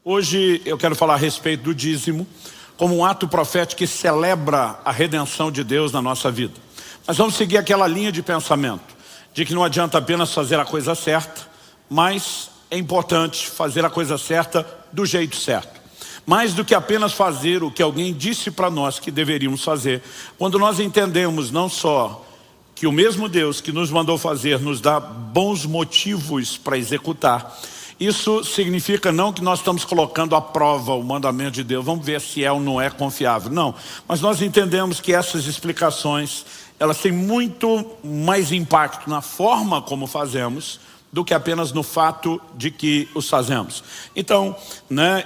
Hoje eu quero falar a respeito do dízimo como um ato profético que celebra a redenção de Deus na nossa vida. Mas vamos seguir aquela linha de pensamento de que não adianta apenas fazer a coisa certa, mas é importante fazer a coisa certa do jeito certo. Mais do que apenas fazer o que alguém disse para nós que deveríamos fazer. Quando nós entendemos não só que o mesmo Deus que nos mandou fazer nos dá bons motivos para executar, isso significa não que nós estamos colocando à prova o mandamento de Deus, vamos ver se é ou não é confiável, não. Mas nós entendemos que essas explicações, elas têm muito mais impacto na forma como fazemos do que apenas no fato de que os fazemos. Então,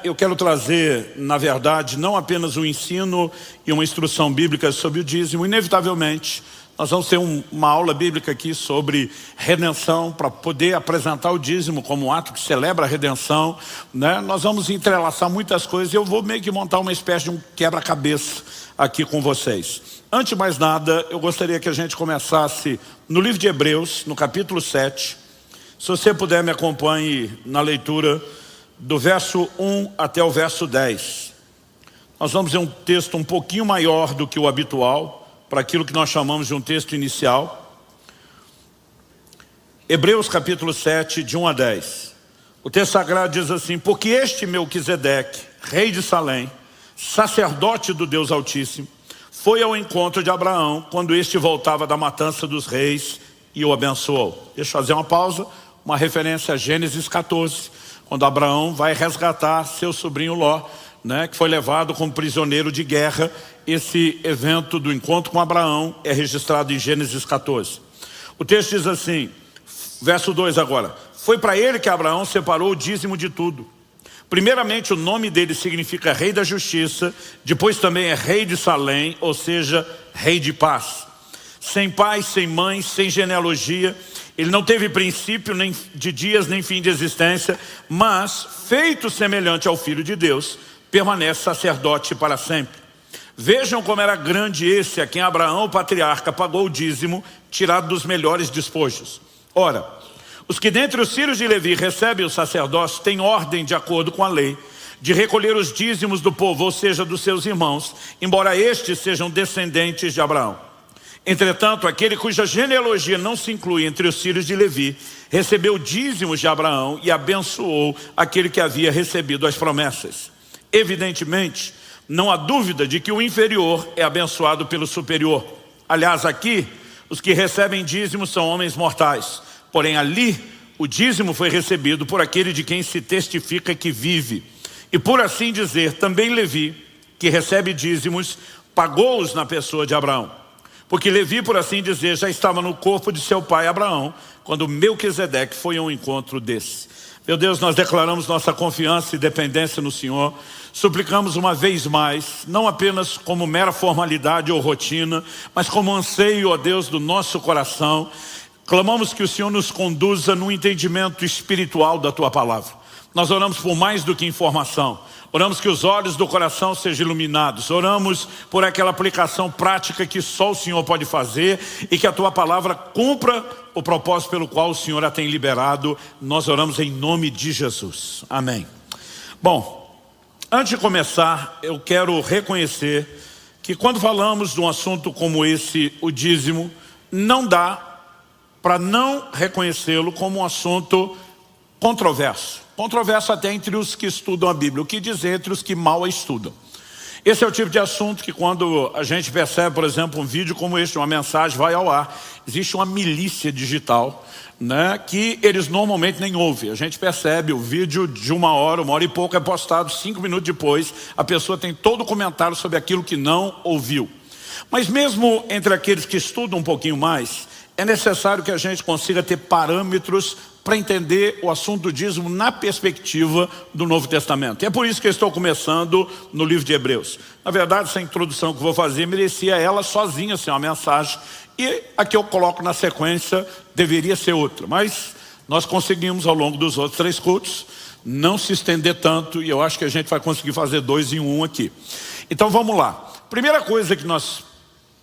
eu quero trazer, na verdade, não apenas um ensino e uma instrução bíblica sobre o dízimo. Inevitavelmente, nós vamos ter uma aula bíblica aqui sobre redenção, para poder apresentar o dízimo como um ato que celebra a redenção. Nós vamos entrelaçar muitas coisas e eu vou meio que montar uma espécie de um quebra-cabeça aqui com vocês. Antes de mais nada, eu gostaria que a gente começasse no livro de Hebreus, no capítulo 7. Se você puder, me acompanhe na leitura do verso 1 até o verso 10. Nós vamos ver um texto um pouquinho maior do que o habitual, para aquilo que nós chamamos de um texto inicial. Hebreus capítulo 7, de 1 a 10. O texto sagrado diz assim: porque este Melquisedeque, rei de Salém, sacerdote do Deus Altíssimo, foi ao encontro de Abraão quando este voltava da matança dos reis e o abençoou. Deixa eu fazer uma pausa, uma referência a Gênesis 14, quando Abraão vai resgatar seu sobrinho Ló, que foi levado como prisioneiro de guerra. Esse evento do encontro com Abraão é registrado em Gênesis 14. O texto diz assim, verso 2 agora: foi para ele que Abraão separou o dízimo de tudo. Primeiramente, o nome dele significa rei da justiça, depois também é rei de Salém, ou seja, rei de paz. Sem pai, sem mãe, sem genealogia, ele não teve princípio nem de dias nem fim de existência, mas, feito semelhante ao Filho de Deus, permanece sacerdote para sempre. Vejam como era grande esse a quem Abraão, o patriarca, pagou o dízimo, tirado dos melhores despojos. Ora, os que dentre os filhos de Levi recebem o sacerdócio têm ordem, de acordo com a lei, de recolher os dízimos do povo, ou seja, dos seus irmãos, embora estes sejam descendentes de Abraão. Entretanto, aquele cuja genealogia não se inclui entre os filhos de Levi, recebeu dízimos de Abraão e abençoou aquele que havia recebido as promessas. Evidentemente, não há dúvida de que o inferior é abençoado pelo superior. Aliás, aqui, os que recebem dízimos são homens mortais. Porém, ali, o dízimo foi recebido por aquele de quem se testifica que vive. E por assim dizer, também Levi, que recebe dízimos, pagou-os na pessoa de Abraão. Porque Levi, por assim dizer, já estava no corpo de seu pai Abraão, quando Melquisedeque foi ao encontro desse. Meu Deus, nós declaramos nossa confiança e dependência no Senhor. Suplicamos uma vez mais, não apenas como mera formalidade ou rotina, mas como anseio, ó Deus, do nosso coração. Clamamos que o Senhor nos conduza no entendimento espiritual da Tua palavra. Nós oramos por mais do que informação. Oramos que os olhos do coração sejam iluminados. Oramos por aquela aplicação prática que só o Senhor pode fazer e que a Tua palavra cumpra o propósito pelo qual o Senhor a tem liberado. Nós oramos em nome de Jesus. Amém. Bom, antes de começar, eu quero reconhecer que quando falamos de um assunto como esse, o dízimo, não dá para não reconhecê-lo como um assunto controverso. Controverso até entre os que estudam a Bíblia, o que dizer entre os que mal a estudam. Esse é o tipo de assunto que quando a gente percebe, por exemplo, um vídeo como este, uma mensagem vai ao ar, existe uma milícia digital, que eles normalmente nem ouvem. A gente percebe o vídeo de uma hora e pouco é postado, 5 minutos depois, a pessoa tem todo o comentário sobre aquilo que não ouviu. Mas mesmo entre aqueles que estudam um pouquinho mais, é necessário que a gente consiga ter parâmetros para entender o assunto do dízimo na perspectiva do Novo Testamento. E é por isso que eu estou começando no livro de Hebreus. Na verdade, essa introdução que eu vou fazer merecia ela sozinha ser uma mensagem, e a que eu coloco na sequência deveria ser outra. Mas nós conseguimos ao longo dos outros 3 cultos não se estender tanto, e eu acho que a gente vai conseguir fazer 2 em 1 aqui. Então vamos lá. Primeira coisa que nós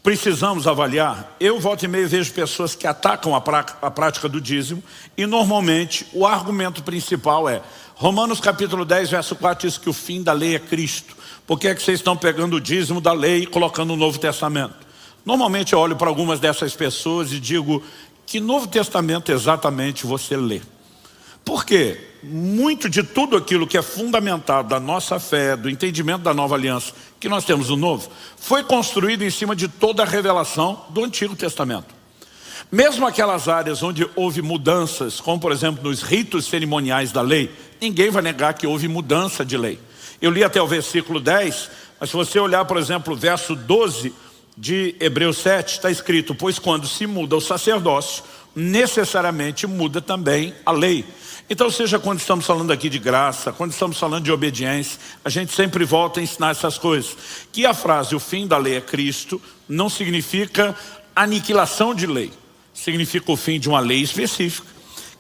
precisamos avaliar, eu volta e meia vejo pessoas que atacam a prática do dízimo, e normalmente o argumento principal é: Romanos capítulo 10, verso 4 diz que o fim da lei é Cristo. Por que é que vocês estão pegando o dízimo da lei e colocando no Novo Testamento? Normalmente eu olho para algumas dessas pessoas e digo, que Novo Testamento exatamente você lê? Por quê? Muito de tudo aquilo que é fundamentado da nossa fé, do entendimento da nova aliança, que nós temos no Novo, foi construído em cima de toda a revelação do Antigo Testamento. Mesmo aquelas áreas onde houve mudanças, como por exemplo nos ritos cerimoniais da lei, ninguém vai negar que houve mudança de lei. Eu li até o versículo 10, mas se você olhar, por exemplo, o verso 12 de Hebreus 7, está escrito, pois quando se muda o sacerdócio, necessariamente muda também a lei. Então, seja quando estamos falando aqui de graça, quando estamos falando de obediência, a gente sempre volta a ensinar essas coisas. Que a frase, o fim da lei é Cristo, não significa aniquilação de lei. Significa o fim de uma lei específica,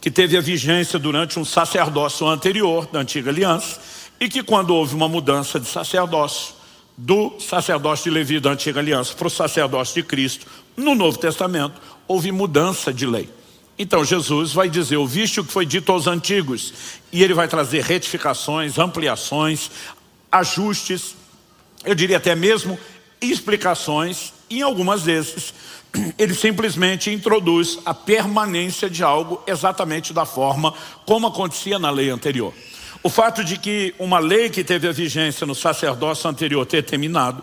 que teve a vigência durante um sacerdócio anterior, da antiga aliança, e que quando houve uma mudança de sacerdócio, do sacerdócio de Levi da antiga aliança para o sacerdócio de Cristo, no Novo Testamento, houve mudança de lei. Então Jesus vai dizer, ouviste o que foi dito aos antigos, e ele vai trazer retificações, ampliações, ajustes, eu diria até mesmo explicações, e em algumas vezes ele simplesmente introduz a permanência de algo exatamente da forma como acontecia na lei anterior. O fato de que uma lei que teve a vigência no sacerdócio anterior ter terminado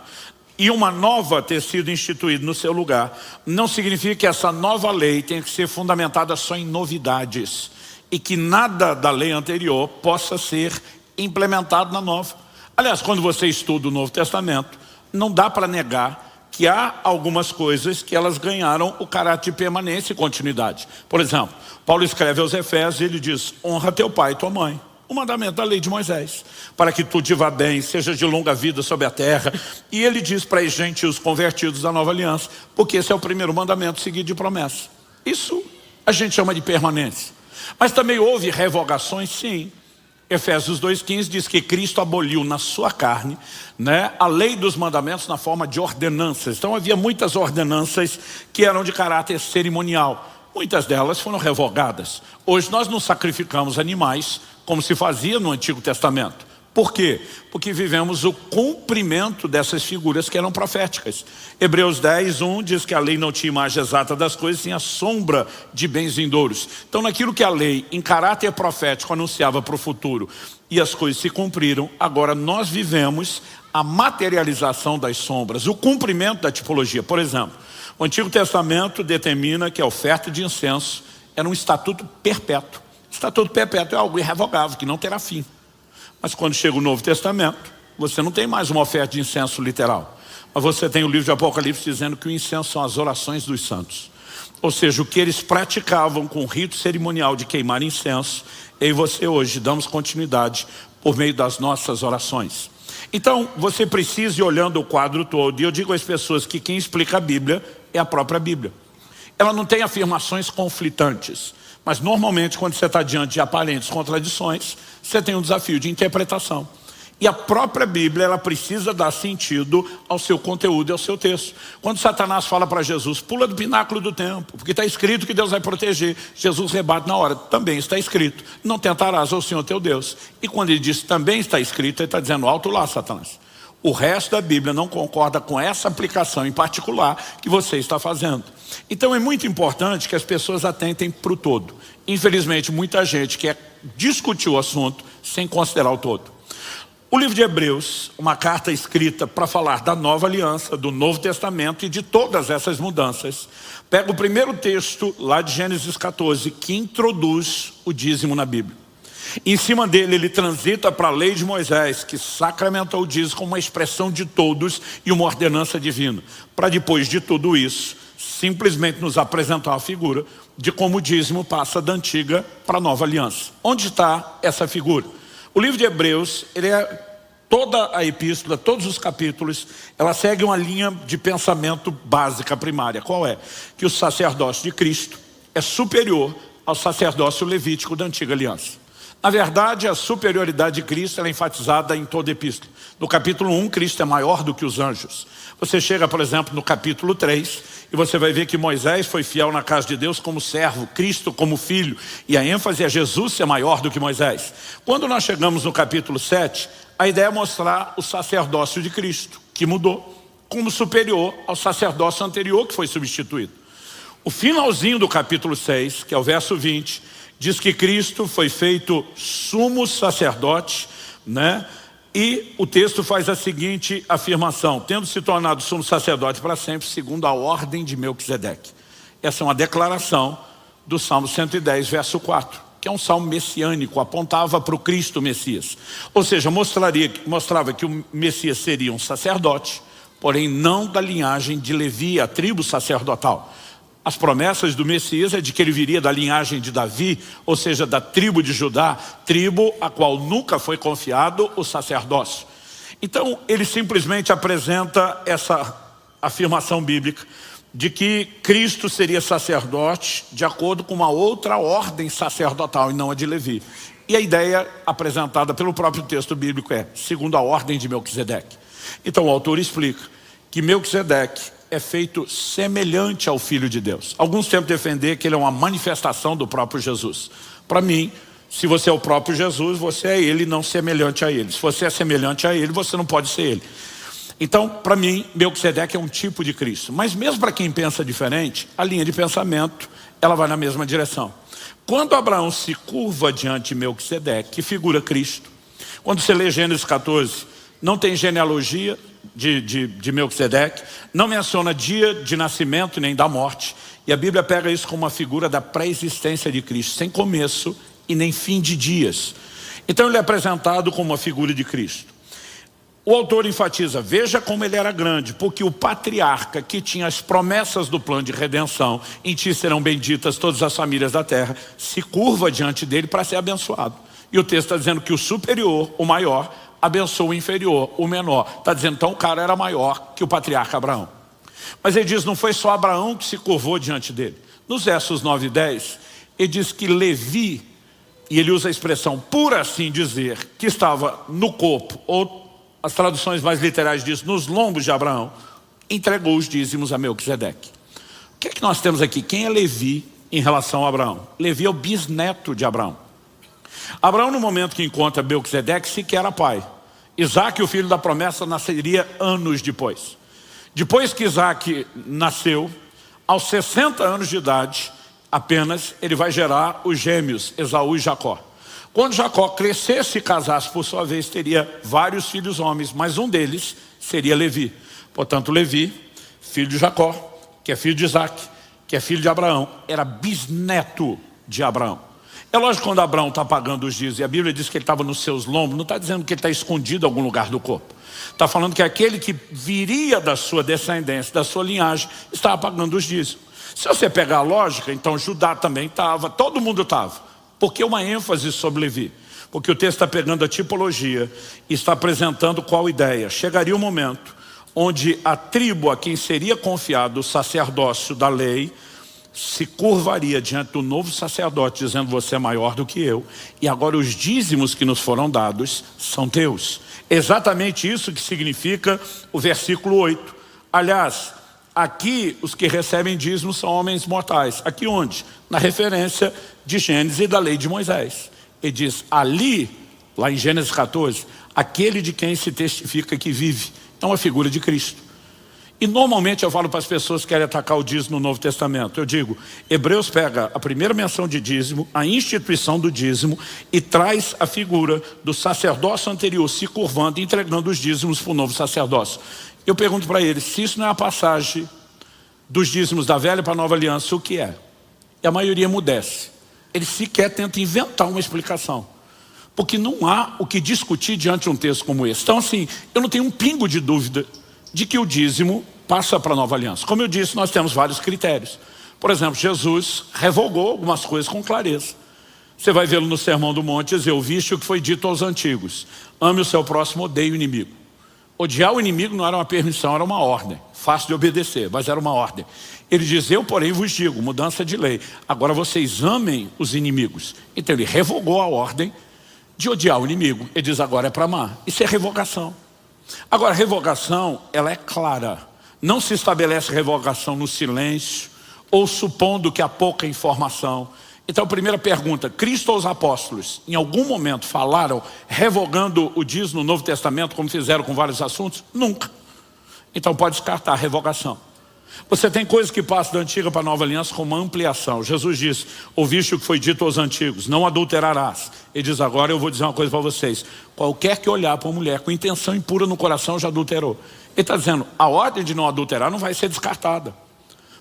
e uma nova ter sido instituída no seu lugar, não significa que essa nova lei tenha que ser fundamentada só em novidades e que nada da lei anterior possa ser implementado na nova. Aliás, quando você estuda o Novo Testamento, não dá para negar que há algumas coisas que elas ganharam o caráter de permanência e continuidade. Por exemplo, Paulo escreve aos Efésios e ele diz, honra teu pai e tua mãe. O mandamento da lei de Moisés, para que tudo te vá bem, seja de longa vida sobre a terra. E ele diz para os gentios convertidos da nova aliança, porque esse é o primeiro mandamento seguido de promessa. Isso a gente chama de permanência. Mas também houve revogações, sim. Efésios 2,15 diz que Cristo aboliu na sua carne, a lei dos mandamentos na forma de ordenanças. Então havia muitas ordenanças que eram de caráter cerimonial. Muitas delas foram revogadas. Hoje nós não sacrificamos animais como se fazia no Antigo Testamento. Por quê? Porque vivemos o cumprimento dessas figuras que eram proféticas. Hebreus 10:1 diz que a lei não tinha imagem exata das coisas, tinha sombra de bens vindouros. Então naquilo que a lei em caráter profético anunciava para o futuro e as coisas se cumpriram, agora nós vivemos a materialização das sombras, o cumprimento da tipologia. Por exemplo, o Antigo Testamento determina que a oferta de incenso era um estatuto perpétuo. Estatuto perpétuo é algo irrevogável, que não terá fim. Mas quando chega o Novo Testamento, você não tem mais uma oferta de incenso literal. Mas você tem o livro de Apocalipse dizendo que o incenso são as orações dos santos. Ou seja, o que eles praticavam com o rito cerimonial de queimar incenso, eu e você hoje damos continuidade por meio das nossas orações. Então, você precisa ir olhando o quadro todo. E eu digo às pessoas que quem explica a Bíblia é a própria Bíblia. Ela não tem afirmações conflitantes. Mas normalmente quando você está diante de aparentes contradições, você tem um desafio de interpretação. E a própria Bíblia, ela precisa dar sentido ao seu conteúdo e ao seu texto. Quando Satanás fala para Jesus, pula do pináculo do templo, porque está escrito que Deus vai proteger. Jesus rebate na hora, também está escrito, não tentarás ao Senhor teu Deus. E quando ele diz também está escrito, ele está dizendo alto lá, Satanás. O resto da Bíblia não concorda com essa aplicação em particular que você está fazendo. Então é muito importante que as pessoas atentem para o todo. Infelizmente, muita gente quer discutir o assunto sem considerar o todo. O livro de Hebreus, uma carta escrita para falar da nova aliança, do Novo Testamento e de todas essas mudanças, pega o primeiro texto lá de Gênesis 14, que introduz o dízimo na Bíblia. Em cima dele ele transita para a lei de Moisés, que sacramentou o dízimo como uma expressão de todos e uma ordenança divina. Para depois de tudo isso, simplesmente nos apresentar uma figura de como o dízimo passa da antiga para a nova aliança. Onde está essa figura? O livro de Hebreus, toda a epístola, todos os capítulos, ela segue uma linha de pensamento básica primária. Qual é? Que o sacerdócio de Cristo é superior ao sacerdócio levítico da antiga aliança. Na verdade, a superioridade de Cristo ela é enfatizada em toda a epístola. No capítulo 1, Cristo é maior do que os anjos. Você chega, por exemplo, no capítulo 3, e você vai ver que Moisés foi fiel na casa de Deus como servo, Cristo como filho, e a ênfase é Jesus ser maior do que Moisés. Quando nós chegamos no capítulo 7, a ideia é mostrar o sacerdócio de Cristo, que mudou, como superior ao sacerdócio anterior que foi substituído. O finalzinho do capítulo 6, que é o verso 20, diz que Cristo foi feito sumo sacerdote, né? E o texto faz a seguinte afirmação: tendo se tornado sumo sacerdote para sempre, segundo a ordem de Melquisedeque. Essa é uma declaração do Salmo 110, verso 4, que é um salmo messiânico, apontava para o Cristo Messias. Ou seja, mostrava que o Messias seria um sacerdote, porém não da linhagem de Levi, a tribo sacerdotal. As promessas do Messias é de que ele viria da linhagem de Davi, ou seja, da tribo de Judá, tribo a qual nunca foi confiado o sacerdócio. Então, ele simplesmente apresenta essa afirmação bíblica de que Cristo seria sacerdote de acordo com uma outra ordem sacerdotal e não a de Levi. E a ideia apresentada pelo próprio texto bíblico é segundo a ordem de Melquisedeque. Então, o autor explica que Melquisedeque é feito semelhante ao Filho de Deus. Alguns tentam defender que ele é uma manifestação do próprio Jesus. Para mim, se você é o próprio Jesus, você é ele, não semelhante a ele. Se você é semelhante a ele, você não pode ser ele. Então, para mim, Melquisedeque é um tipo de Cristo. Mas mesmo para quem pensa diferente, a linha de pensamento, ela vai na mesma direção. Quando Abraão se curva diante de Melquisedeque, que figura Cristo, quando você lê Gênesis 14, não tem genealogia de Melquisedeque, não menciona dia de nascimento nem da morte, e a Bíblia pega isso como uma figura da pré-existência de Cristo, sem começo e nem fim de dias. Então ele é apresentado como uma figura de Cristo. O autor enfatiza, veja como ele era grande, porque o patriarca que tinha as promessas do plano de redenção, em ti serão benditas todas as famílias da terra, se curva diante dele para ser abençoado. E o texto está dizendo que o superior, o maior, abençoa o inferior, o menor. Está dizendo, então o cara era maior que o patriarca Abraão. Mas ele diz, não foi só Abraão que se curvou diante dele. Nos versos 9 e 10, ele diz que Levi, e ele usa a expressão por assim dizer, que estava no corpo, ou as traduções mais literais dizem, nos lombos de Abraão, entregou os dízimos a Melquisedeque. O que é que nós temos aqui? Quem é Levi em relação a Abraão? Levi é o bisneto de Abraão. Abraão, no momento que encontra Melquisedeque, sequer era pai. Isaac, o filho da promessa, nasceria anos depois. Depois que Isaac nasceu, aos 60 anos de idade, apenas, ele vai gerar os gêmeos, Esaú e Jacó. Quando Jacó crescesse e casasse, por sua vez, teria vários filhos homens, mas um deles seria Levi. Portanto, Levi, filho de Jacó, que é filho de Isaac, que é filho de Abraão, era bisneto de Abraão. É lógico que quando Abraão está pagando os dízimos, e a Bíblia diz que ele estava nos seus lombos, não está dizendo que ele está escondido em algum lugar do corpo. Está falando que aquele que viria da sua descendência, da sua linhagem, estava pagando os dízimos. Se você pegar a lógica, então Judá também estava, todo mundo estava. Por que uma ênfase sobre Levi? Porque o texto está pegando a tipologia e está apresentando qual ideia. Chegaria um momento onde a tribo a quem seria confiado o sacerdócio da lei se curvaria diante do novo sacerdote, dizendo, você é maior do que eu, e agora os dízimos que nos foram dados são teus. Exatamente isso que significa o versículo 8. Aliás, aqui os que recebem dízimos são homens mortais. Aqui onde? Na referência de Gênesis e da lei de Moisés. Ele diz, ali, lá em Gênesis 14, aquele de quem se testifica que vive. É uma figura de Cristo. E normalmente eu falo para as pessoas que querem atacar o dízimo no Novo Testamento. Eu digo, Hebreus pega a primeira menção de dízimo, a instituição do dízimo, e traz a figura do sacerdócio anterior se curvando e entregando os dízimos para o novo sacerdócio. Eu pergunto para eles, se isso não é a passagem dos dízimos da velha para a nova aliança, o que é? E a maioria emudece. Eles sequer tentam inventar uma explicação. Porque não há o que discutir diante de um texto como esse. Então assim, eu não tenho um pingo de dúvida de que o dízimo passa para a nova aliança. Como eu disse, nós temos vários critérios. Por exemplo, Jesus revogou algumas coisas com clareza. Você vai vê-lo no Sermão do Monte dizer, ouviste o que foi dito aos antigos. Ame o seu próximo, odeie o inimigo. Odiar o inimigo não era uma permissão, era uma ordem. Fácil de obedecer, mas era uma ordem. Ele diz, eu porém vos digo, mudança de lei. Agora vocês amem os inimigos. Então ele revogou a ordem de odiar o inimigo. Ele diz, agora é para amar. Isso é revogação. Agora, a revogação, ela é clara. Não se estabelece revogação no silêncio ou supondo que há pouca informação. Então, primeira pergunta, Cristo ou os apóstolos, em algum momento falaram revogando o dízimo no Novo Testamento, como fizeram com vários assuntos? Nunca. Então pode descartar a revogação. Você tem coisas que passam da antiga para a nova aliança com uma ampliação. Jesus diz, ouviste o que foi dito aos antigos, não adulterarás. Ele diz, agora eu vou dizer uma coisa para vocês. Qualquer que olhar para uma mulher com intenção impura no coração já adulterou. Ele está dizendo, a ordem de não adulterar não vai ser descartada.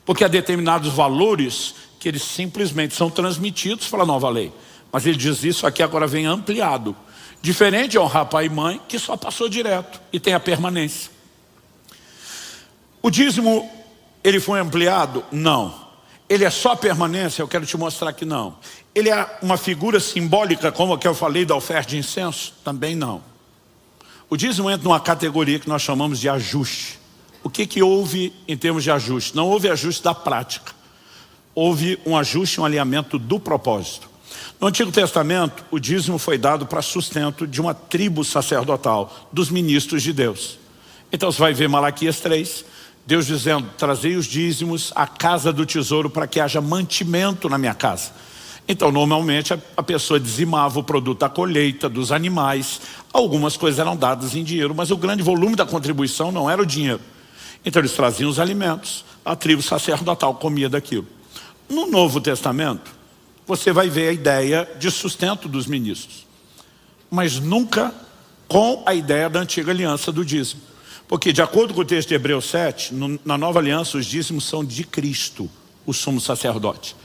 Porque há determinados valores que eles simplesmente são transmitidos pela nova lei. Mas ele diz, isso aqui agora vem ampliado. Diferente de honrar pai e mãe, que só passou direto e tem a permanência. O dízimo, ele foi ampliado? Não. Ele é só permanência? Eu quero te mostrar que não. Ele é uma figura simbólica, como a que eu falei da oferta de incenso? Também não. O dízimo entra numa categoria que nós chamamos de ajuste. O que houve em termos de ajuste? Não houve ajuste da prática. Houve um ajuste, um alinhamento do propósito. No Antigo Testamento, o dízimo foi dado para sustento de uma tribo sacerdotal, dos ministros de Deus. Então você vai ver Malaquias 3, Deus dizendo, trazei os dízimos à casa do tesouro para que haja mantimento na minha casa. Então normalmente a pessoa dizimava o produto da colheita, dos animais. Algumas coisas eram dadas em dinheiro, mas o grande volume da contribuição não era o dinheiro. Então eles traziam os alimentos, a tribo sacerdotal comia daquilo. No Novo Testamento, você vai ver a ideia de sustento dos ministros, mas nunca com a ideia da antiga aliança do dízimo. Porque de acordo com o texto de Hebreus 7, na nova aliança os dízimos são de Cristo, o sumo sacerdote.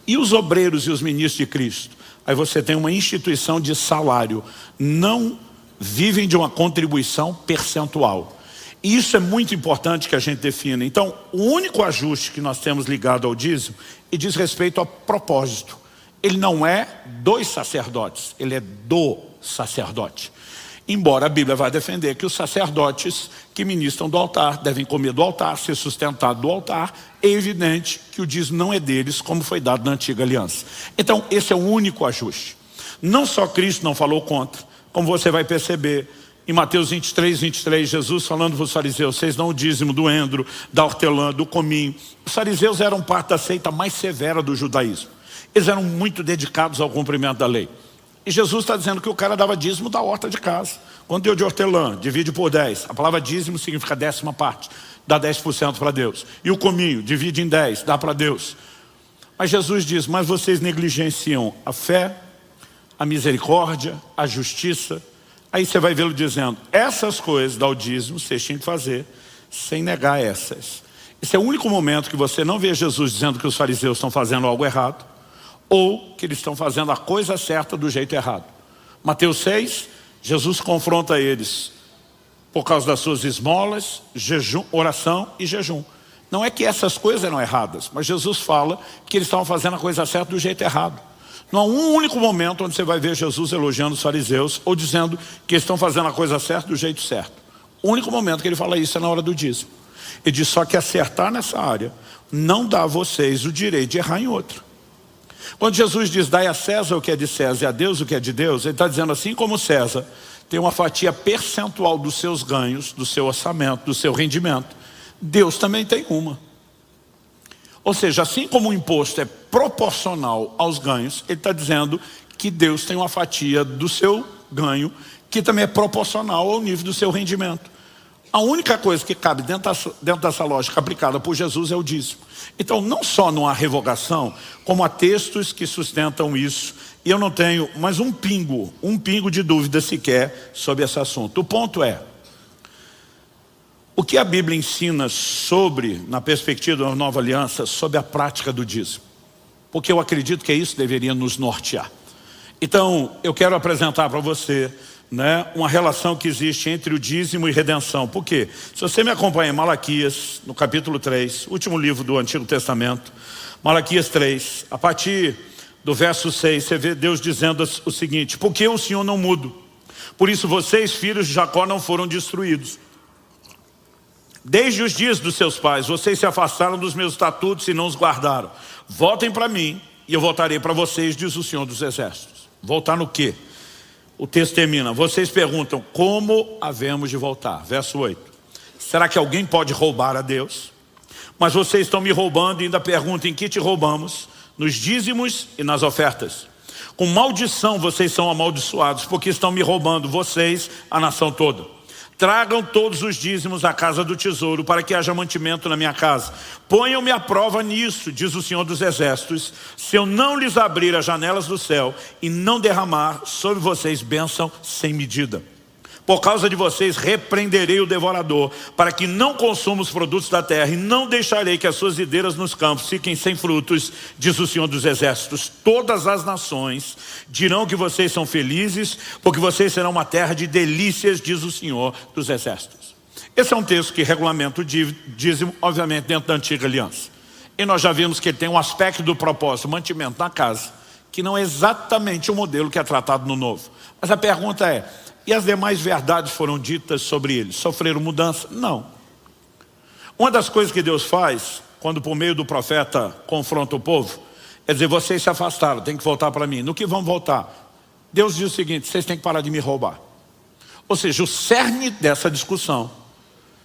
E os obreiros e os ministros de Cristo? Aí você tem uma instituição de salário, não vivem de uma contribuição percentual. E isso é muito importante que a gente defina. Então, o único ajuste que nós temos ligado ao dízimo e diz respeito ao propósito. Ele não é dos sacerdotes, ele é do sacerdote. Embora a Bíblia vá defender que os sacerdotes que ministram do altar devem comer do altar, ser sustentado do altar, é evidente que o dízimo não é deles, como foi dado na antiga aliança. Então, esse é o único ajuste. Não só Cristo não falou contra, como você vai perceber, em Mateus 23, 23, Jesus falando para os fariseus, vocês dão o dízimo do endro, da hortelã, do cominho. Os fariseus eram parte da seita mais severa do judaísmo. Eles eram muito dedicados ao cumprimento da lei. E Jesus está dizendo que o cara dava dízimo da horta de casa. Quando deu de hortelã, divide por 10. A palavra dízimo significa 10ª parte. Dá 10% para Deus. E o cominho, divide em 10, dá para Deus. Mas Jesus diz, mas vocês negligenciam a fé, a misericórdia, a justiça. Aí você vai vê-lo dizendo, essas coisas dá o dízimo, vocês tinham que fazer, sem negar essas. Esse é o único momento que você não vê Jesus dizendo que os fariseus estão fazendo algo errado, ou que eles estão fazendo a coisa certa do jeito errado. Mateus 6, Jesus confronta eles por causa das suas esmolas, jejum, oração e jejum. Não é que essas coisas eram erradas, mas Jesus fala que eles estavam fazendo a coisa certa do jeito errado. Não há um único momento onde você vai ver Jesus elogiando os fariseus ou dizendo que eles estão fazendo a coisa certa do jeito certo. O único momento que ele fala isso é na hora do dízimo. Ele diz só que acertar nessa área não dá a vocês o direito de errar em outra. Quando Jesus diz, dai a César o que é de César e a Deus o que é de Deus, ele está dizendo assim como César tem uma fatia percentual dos seus ganhos, do seu orçamento, do seu rendimento, Deus também tem uma. Ou seja, assim como o imposto é proporcional aos ganhos, ele está dizendo que Deus tem uma fatia do seu ganho que também é proporcional ao nível do seu rendimento. A única coisa que cabe dentro dessa lógica aplicada por Jesus é o dízimo. Então não só não há revogação, como há textos que sustentam isso. E eu não tenho mais um pingo de dúvida sequer sobre esse assunto. O ponto é, o que a Bíblia ensina sobre, na perspectiva da nova aliança, sobre a prática do dízimo? Porque eu acredito que isso deveria nos nortear. Então eu quero apresentar para você uma relação que existe entre o dízimo e redenção. Por quê? Se você me acompanha em Malaquias, no capítulo 3, último livro do Antigo Testamento, Malaquias 3, a partir do verso 6, você vê Deus dizendo o seguinte, porque o Senhor não muda, por isso vocês, filhos de Jacó, não foram destruídos. Desde os dias dos seus pais, vocês se afastaram dos meus estatutos e não os guardaram. Voltem para mim e eu voltarei para vocês, diz o Senhor dos Exércitos. Voltar no quê? O texto termina, vocês perguntam, como havemos de voltar? Verso 8. Será que alguém pode roubar a Deus? Mas vocês estão me roubando e ainda perguntam, em que te roubamos? Nos dízimos e nas ofertas. Com maldição vocês são amaldiçoados, porque estão me roubando, vocês, a nação toda. Tragam todos os dízimos à casa do tesouro, para que haja mantimento na minha casa. Ponham-me à prova nisso, diz o Senhor dos Exércitos, se eu não lhes abrir as janelas do céu e não derramar sobre vocês bênção sem medida. Por causa de vocês repreenderei o devorador, para que não consuma os produtos da terra, e não deixarei que as suas videiras nos campos fiquem sem frutos, diz o Senhor dos Exércitos. Todas as nações dirão que vocês são felizes, porque vocês serão uma terra de delícias, diz o Senhor dos Exércitos. Esse é um texto que regulamenta o dízimo, obviamente dentro da antiga aliança. E nós já vimos que ele tem um aspecto do propósito, mantimento na casa, que não é exatamente o modelo que é tratado no novo. Mas a pergunta é, e as demais verdades foram ditas sobre eles? Sofreram mudança? Não. Uma das coisas que Deus faz, quando por meio do profeta confronta o povo, é dizer, vocês se afastaram, tem que voltar para mim. No que vão voltar? Deus diz o seguinte, vocês têm que parar de me roubar. Ou seja, o cerne dessa discussão,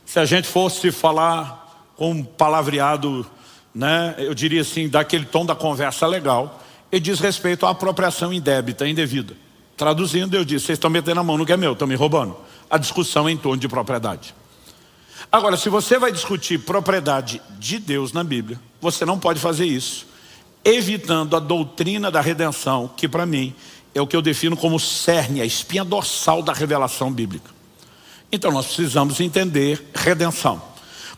se a gente fosse falar com um palavreado, né, eu diria assim, daquele tom da conversa legal, ele diz respeito à apropriação indébita, indevida. Traduzindo, eu disse, vocês estão metendo a mão no que é meu, estão me roubando. A discussão é em torno de propriedade. Agora, se você vai discutir propriedade de Deus na Bíblia, você não pode fazer isso, evitando a doutrina da redenção, que para mim é o que eu defino como cerne, a espinha dorsal da revelação bíblica. Então nós precisamos entender redenção.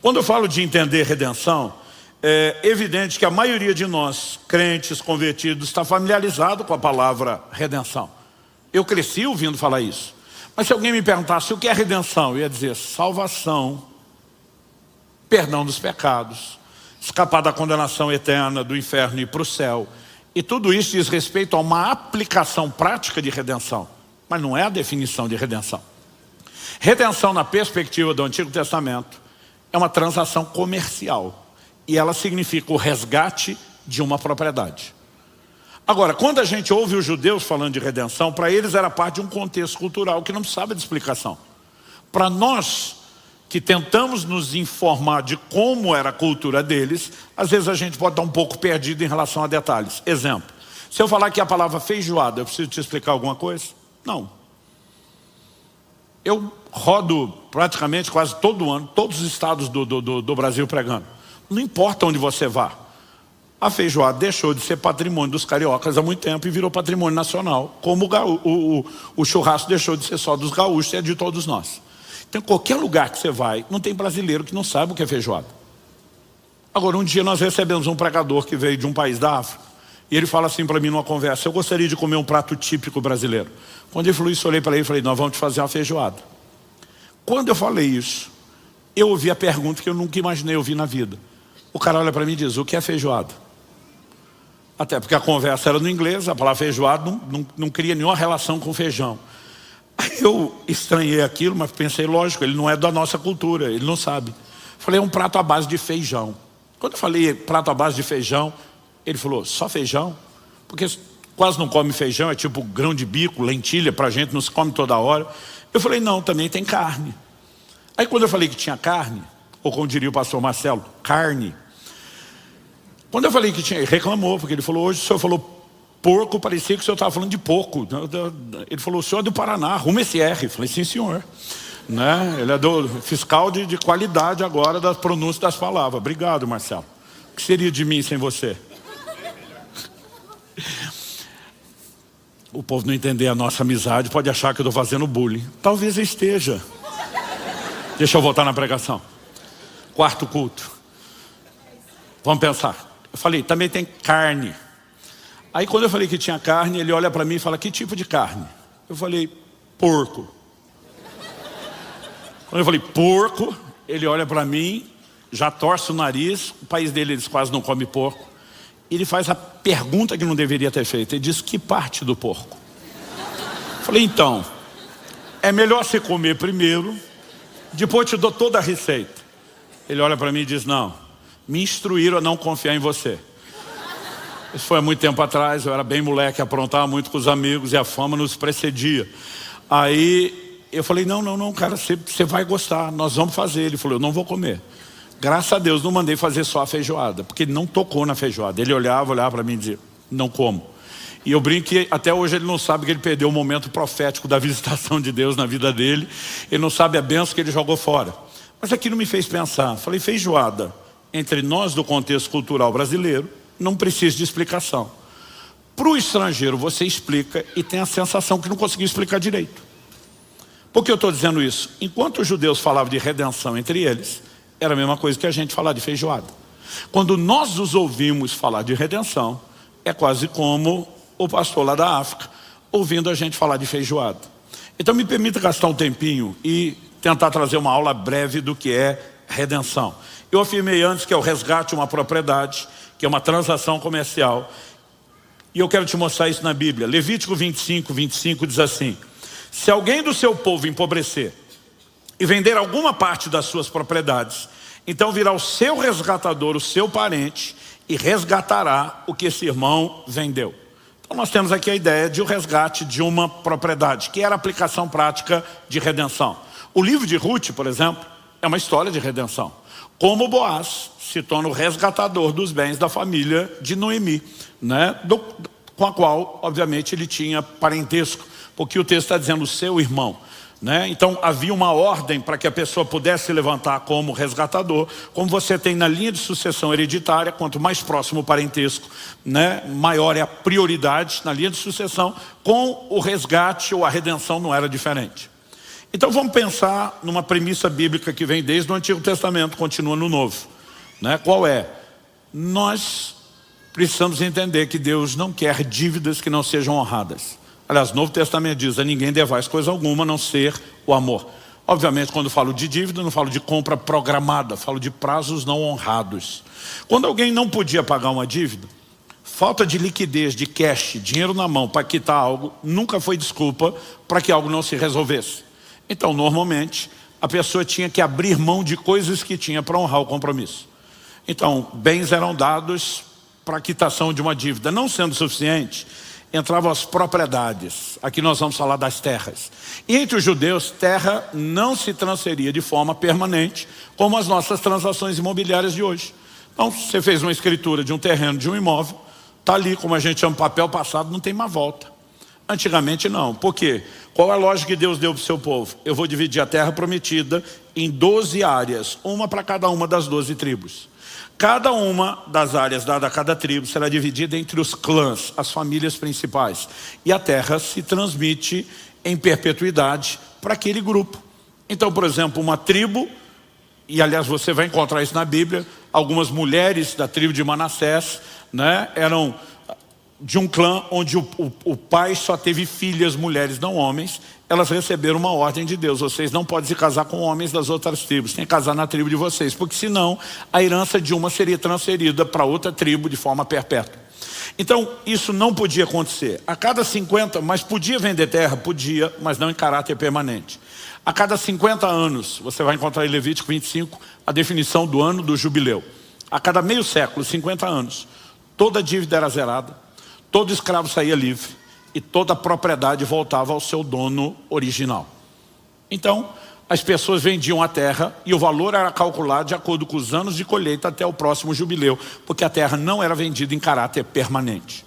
Quando eu falo de entender redenção, é evidente que a maioria de nós, crentes, convertidos, está familiarizado com a palavra redenção. Eu cresci ouvindo falar isso. Mas se alguém me perguntasse o que é redenção, eu ia dizer salvação, perdão dos pecados, escapar da condenação eterna do inferno e ir para o céu. E tudo isso diz respeito a uma aplicação prática de redenção. Mas não é a definição de redenção. Redenção, na perspectiva do Antigo Testamento, é uma transação comercial. E ela significa o resgate de uma propriedade. Agora, quando a gente ouve os judeus falando de redenção, para eles era parte de um contexto cultural que não precisava de explicação. Para nós, que tentamos nos informar de como era a cultura deles, às vezes a gente pode estar um pouco perdido em relação a detalhes. Exemplo, se eu falar que a palavra feijoada, eu preciso te explicar alguma coisa? Não. Eu rodo praticamente quase todo ano, todos os estados do Brasil pregando. Não importa onde você vá. A feijoada deixou de ser patrimônio dos cariocas há muito tempo e virou patrimônio nacional. Como o churrasco deixou de ser só dos gaúchos e é de todos nós. Então, qualquer lugar que você vai, não tem brasileiro que não saiba o que é feijoada. Agora, um dia nós recebemos um pregador que veio de um país da África. E ele fala assim para mim numa conversa, eu gostaria de comer um prato típico brasileiro. Quando ele falou isso, eu olhei para ele e falei, nós vamos te fazer uma feijoada. Quando eu falei isso, eu ouvi a pergunta que eu nunca imaginei ouvir na vida. O cara olha para mim e diz, o que é feijoada? Até porque a conversa era no inglês, a palavra feijoada não cria nenhuma relação com feijão. Aí eu estranhei aquilo, mas pensei, lógico, ele não é da nossa cultura, ele não sabe. Falei, é um prato à base de feijão. Quando eu falei prato à base de feijão, ele falou, só feijão? Porque quase não come feijão, é tipo grão de bico, lentilha, pra gente não se come toda hora. Eu falei, não, também tem carne. Aí quando eu falei que tinha carne, ou como diria o pastor Marcelo, carne. Quando eu falei que tinha, ele reclamou, porque ele falou, hoje o senhor falou porco, parecia que o senhor estava falando de porco. Ele falou, o senhor é do Paraná, arruma esse R. Eu falei, sim senhor. Né? Ele é do fiscal de qualidade agora da pronúncia das palavras. Obrigado, Marcelo. O que seria de mim sem você? O povo não entender a nossa amizade pode achar que eu estou fazendo bullying. Talvez eu esteja. Deixa eu voltar na pregação. Quarto culto. Vamos pensar. Eu falei, também tem carne. Aí quando eu falei que tinha carne, ele olha para mim e fala, que tipo de carne? Eu falei, porco. Quando eu falei, porco, ele olha para mim, já torce o nariz, o país dele eles quase não comem porco. Ele faz a pergunta que não deveria ter feito, ele diz, que parte do porco? Eu falei, então, é melhor você comer primeiro, depois eu te dou toda a receita. Ele olha para mim e diz, não, me instruíram a não confiar em você. Isso foi há muito tempo atrás, eu era bem moleque, aprontava muito com os amigos e a fama nos precedia. Aí eu falei, não, cara, você vai gostar, nós vamos fazer. Ele falou, eu não vou comer. Graças a Deus não mandei fazer só a feijoada, porque ele não tocou na feijoada. Ele olhava para mim e dizia, não como. E eu brinco que até hoje ele não sabe que ele perdeu o momento profético da visitação de Deus na vida dele. Ele não sabe a bênção que ele jogou fora. Mas aquilo me fez pensar. Falei, feijoada, entre nós do contexto cultural brasileiro, não precisa de explicação. Para o estrangeiro você explica e tem a sensação que não conseguiu explicar direito. Por que eu estou dizendo isso? Enquanto os judeus falavam de redenção entre eles, era a mesma coisa que a gente falar de feijoada. Quando nós os ouvimos falar de redenção, é quase como o pastor lá da África ouvindo a gente falar de feijoada. Então me permita gastar um tempinho e tentar trazer uma aula breve do que é redenção. Eu afirmei antes que é o resgate de uma propriedade, que é uma transação comercial, e eu quero te mostrar isso na Bíblia. Levítico 25 diz assim: se alguém do seu povo empobrecer e vender alguma parte das suas propriedades, então virá o seu resgatador, o seu parente, e resgatará o que esse irmão vendeu. Então nós temos aqui a ideia de um resgate de uma propriedade, que era a aplicação prática de redenção. O livro de Ruth, por exemplo, é uma história de redenção. Como Boaz se torna o resgatador dos bens da família de Noemi, né? Com a qual, obviamente, ele tinha parentesco, porque o texto está dizendo o seu irmão. Né? Então havia uma ordem para que a pessoa pudesse se levantar como resgatador, como você tem na linha de sucessão hereditária. Quanto mais próximo o parentesco, né, maior é a prioridade na linha de sucessão. Com o resgate ou a redenção não era diferente. Então vamos pensar numa premissa bíblica que vem desde o Antigo Testamento, continua no Novo, né? Qual é? Nós precisamos entender que Deus não quer dívidas que não sejam honradas. Aliás, o Novo Testamento diz, a ninguém devais coisa alguma a não ser o amor. Obviamente, quando falo de dívida, não falo de compra programada, falo de prazos não honrados. Quando alguém não podia pagar uma dívida, falta de liquidez, de cash, dinheiro na mão para quitar algo, nunca foi desculpa para que algo não se resolvesse. Então, normalmente, a pessoa tinha que abrir mão de coisas que tinha para honrar o compromisso. Então, bens eram dados para a quitação de uma dívida. Não sendo suficiente, entravam as propriedades. Aqui nós vamos falar das terras. E entre os judeus, terra não se transferia de forma permanente, como as nossas transações imobiliárias de hoje. Então, você fez uma escritura de um terreno, de um imóvel, está ali, como a gente chama, papel passado, não tem mais volta. Antigamente não. Por quê? Qual é a lógica que Deus deu para o seu povo? Eu vou dividir a terra prometida em 12 áreas, uma para cada uma das 12 tribos. Cada uma das áreas dada a cada tribo será dividida entre os clãs, as famílias principais. E a terra se transmite em perpetuidade para aquele grupo. Então, por exemplo, uma tribo, e aliás você vai encontrar isso na Bíblia, algumas mulheres da tribo de Manassés, né, eram de um clã onde o pai só teve filhas mulheres, não homens. Elas receberam uma ordem de Deus: vocês não podem se casar com homens das outras tribos, tem que casar na tribo de vocês, porque senão a herança de uma seria transferida para outra tribo de forma perpétua. Então isso não podia acontecer. A cada 50, mas podia vender terra? Podia, mas não em caráter permanente. A cada 50 anos, você vai encontrar em Levítico 25 a definição do ano do jubileu. A cada meio século, 50 anos, toda dívida era zerada, todo escravo saía livre e toda a propriedade voltava ao seu dono original. Então, as pessoas vendiam a terra e o valor era calculado de acordo com os anos de colheita até o próximo jubileu, porque a terra não era vendida em caráter permanente.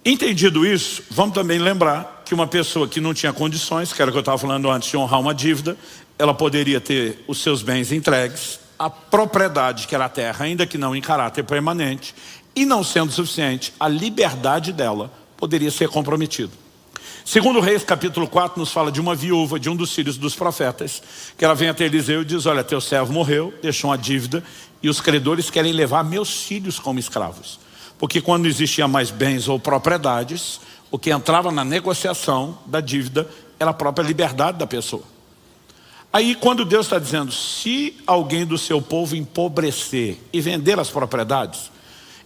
Entendido isso, vamos também lembrar que uma pessoa que não tinha condições, que era o que eu estava falando antes, de honrar uma dívida, ela poderia ter os seus bens entregues, a propriedade, que era a terra, ainda que não em caráter permanente, e não sendo suficiente, a liberdade dela poderia ser comprometida. Segundo Reis, capítulo 4, nos fala de uma viúva de um dos filhos dos profetas, que ela vem até Eliseu e diz: olha, teu servo morreu, deixou uma dívida, e os credores querem levar meus filhos como escravos. Porque quando não existia mais bens ou propriedades, o que entrava na negociação da dívida era a própria liberdade da pessoa. Aí quando Deus está dizendo, se alguém do seu povo empobrecer e vender as propriedades,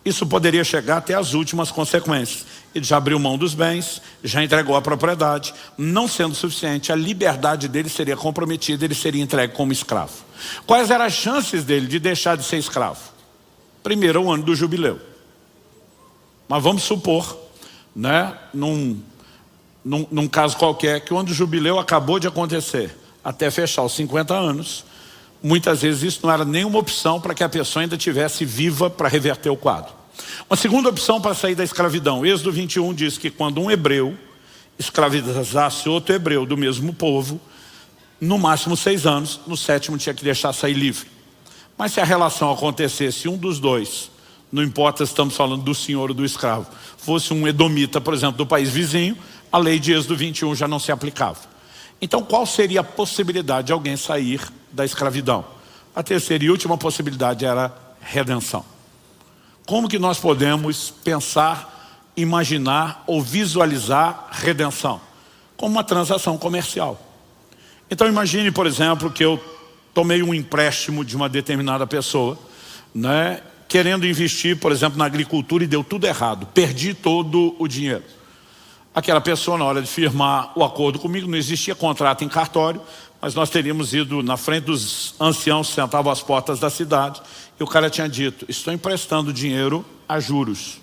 isso poderia chegar até as últimas consequências. Ele já abriu mão dos bens, já entregou a propriedade, não sendo suficiente, a liberdade dele seria comprometida, ele seria entregue como escravo. Quais eram as chances dele de deixar de ser escravo? Primeiro, o ano do jubileu. Mas vamos supor, né, num caso qualquer, que onde o jubileu acabou de acontecer, até fechar os 50 anos, muitas vezes isso não era nenhuma opção para que a pessoa ainda estivesse viva para reverter o quadro. Uma segunda opção para sair da escravidão. Êxodo 21 diz que quando um hebreu escravizasse outro hebreu do mesmo povo, no máximo 6 anos, no 7º tinha que deixar sair livre. Mas se a relação acontecesse, um dos dois, não importa se estamos falando do senhor ou do escravo, fosse um edomita, por exemplo, do país vizinho, a lei de Êxodo 21 já não se aplicava. Então qual seria a possibilidade de alguém sair da escravidão? A terceira e última possibilidade era redenção. Como que nós podemos pensar, imaginar ou visualizar redenção? Como uma transação comercial. Então imagine, por exemplo, que eu tomei um empréstimo de uma determinada pessoa, né, querendo investir, por exemplo, na agricultura e deu tudo errado. Perdi todo o dinheiro. Aquela pessoa, na hora de firmar o acordo comigo, não existia contrato em cartório, mas nós teríamos ido na frente dos anciãos que sentavam às portas da cidade, e o cara tinha dito: estou emprestando dinheiro a juros.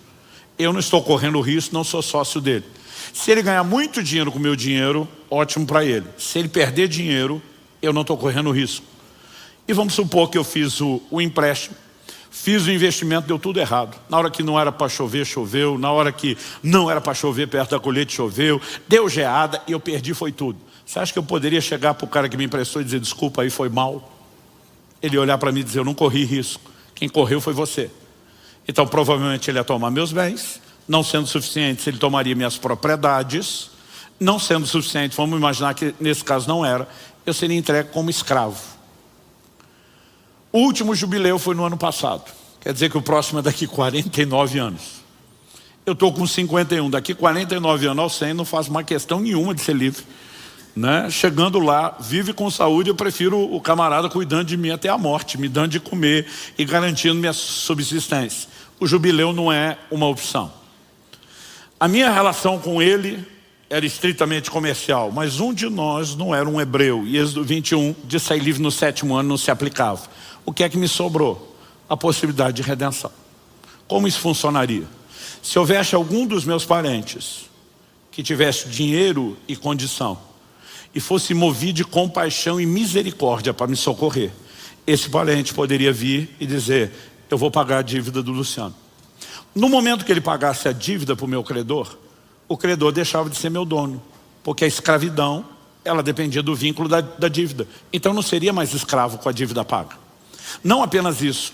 Eu não estou correndo risco, não sou sócio dele. Se ele ganhar muito dinheiro com o meu dinheiro, ótimo para ele. Se ele perder dinheiro, eu não estou correndo risco. E vamos supor que eu fiz o empréstimo, fiz o investimento, deu tudo errado. Na hora que não era para chover, choveu. Na hora que não era para chover perto da colheita, choveu. Deu geada e eu perdi, foi tudo. Você acha que eu poderia chegar para o cara que me emprestou e dizer: desculpa, aí foi mal? Ele ia olhar para mim e dizer: eu não corri risco. Quem correu foi você. Então provavelmente ele ia tomar meus bens. Não sendo suficiente, ele tomaria minhas propriedades. Não sendo suficiente, vamos imaginar que nesse caso não era, eu seria entregue como escravo. O último jubileu foi no ano passado. Quer dizer que o próximo é daqui 49 anos. Eu estou com 51, daqui 49 anos ao 100, não faço mais questão nenhuma de ser livre, né? Chegando lá, vive com saúde, eu prefiro o camarada cuidando de mim até a morte, me dando de comer e garantindo minha subsistência. O jubileu não é uma opção. A minha relação com ele era estritamente comercial, mas um de nós não era um hebreu, e Êxodo 21, de sair livre no 7º ano, não se aplicava. O que é que me sobrou? A possibilidade de redenção. Como isso funcionaria? Se houvesse algum dos meus parentes que tivesse dinheiro e condição, e fosse movido de compaixão e misericórdia para me socorrer, esse parente poderia vir e dizer: eu vou pagar a dívida do Luciano. No momento que ele pagasse a dívida para o meu credor, o credor deixava de ser meu dono, porque a escravidão, ela dependia do vínculo da dívida. Então não seria mais escravo com a dívida paga. Não apenas isso,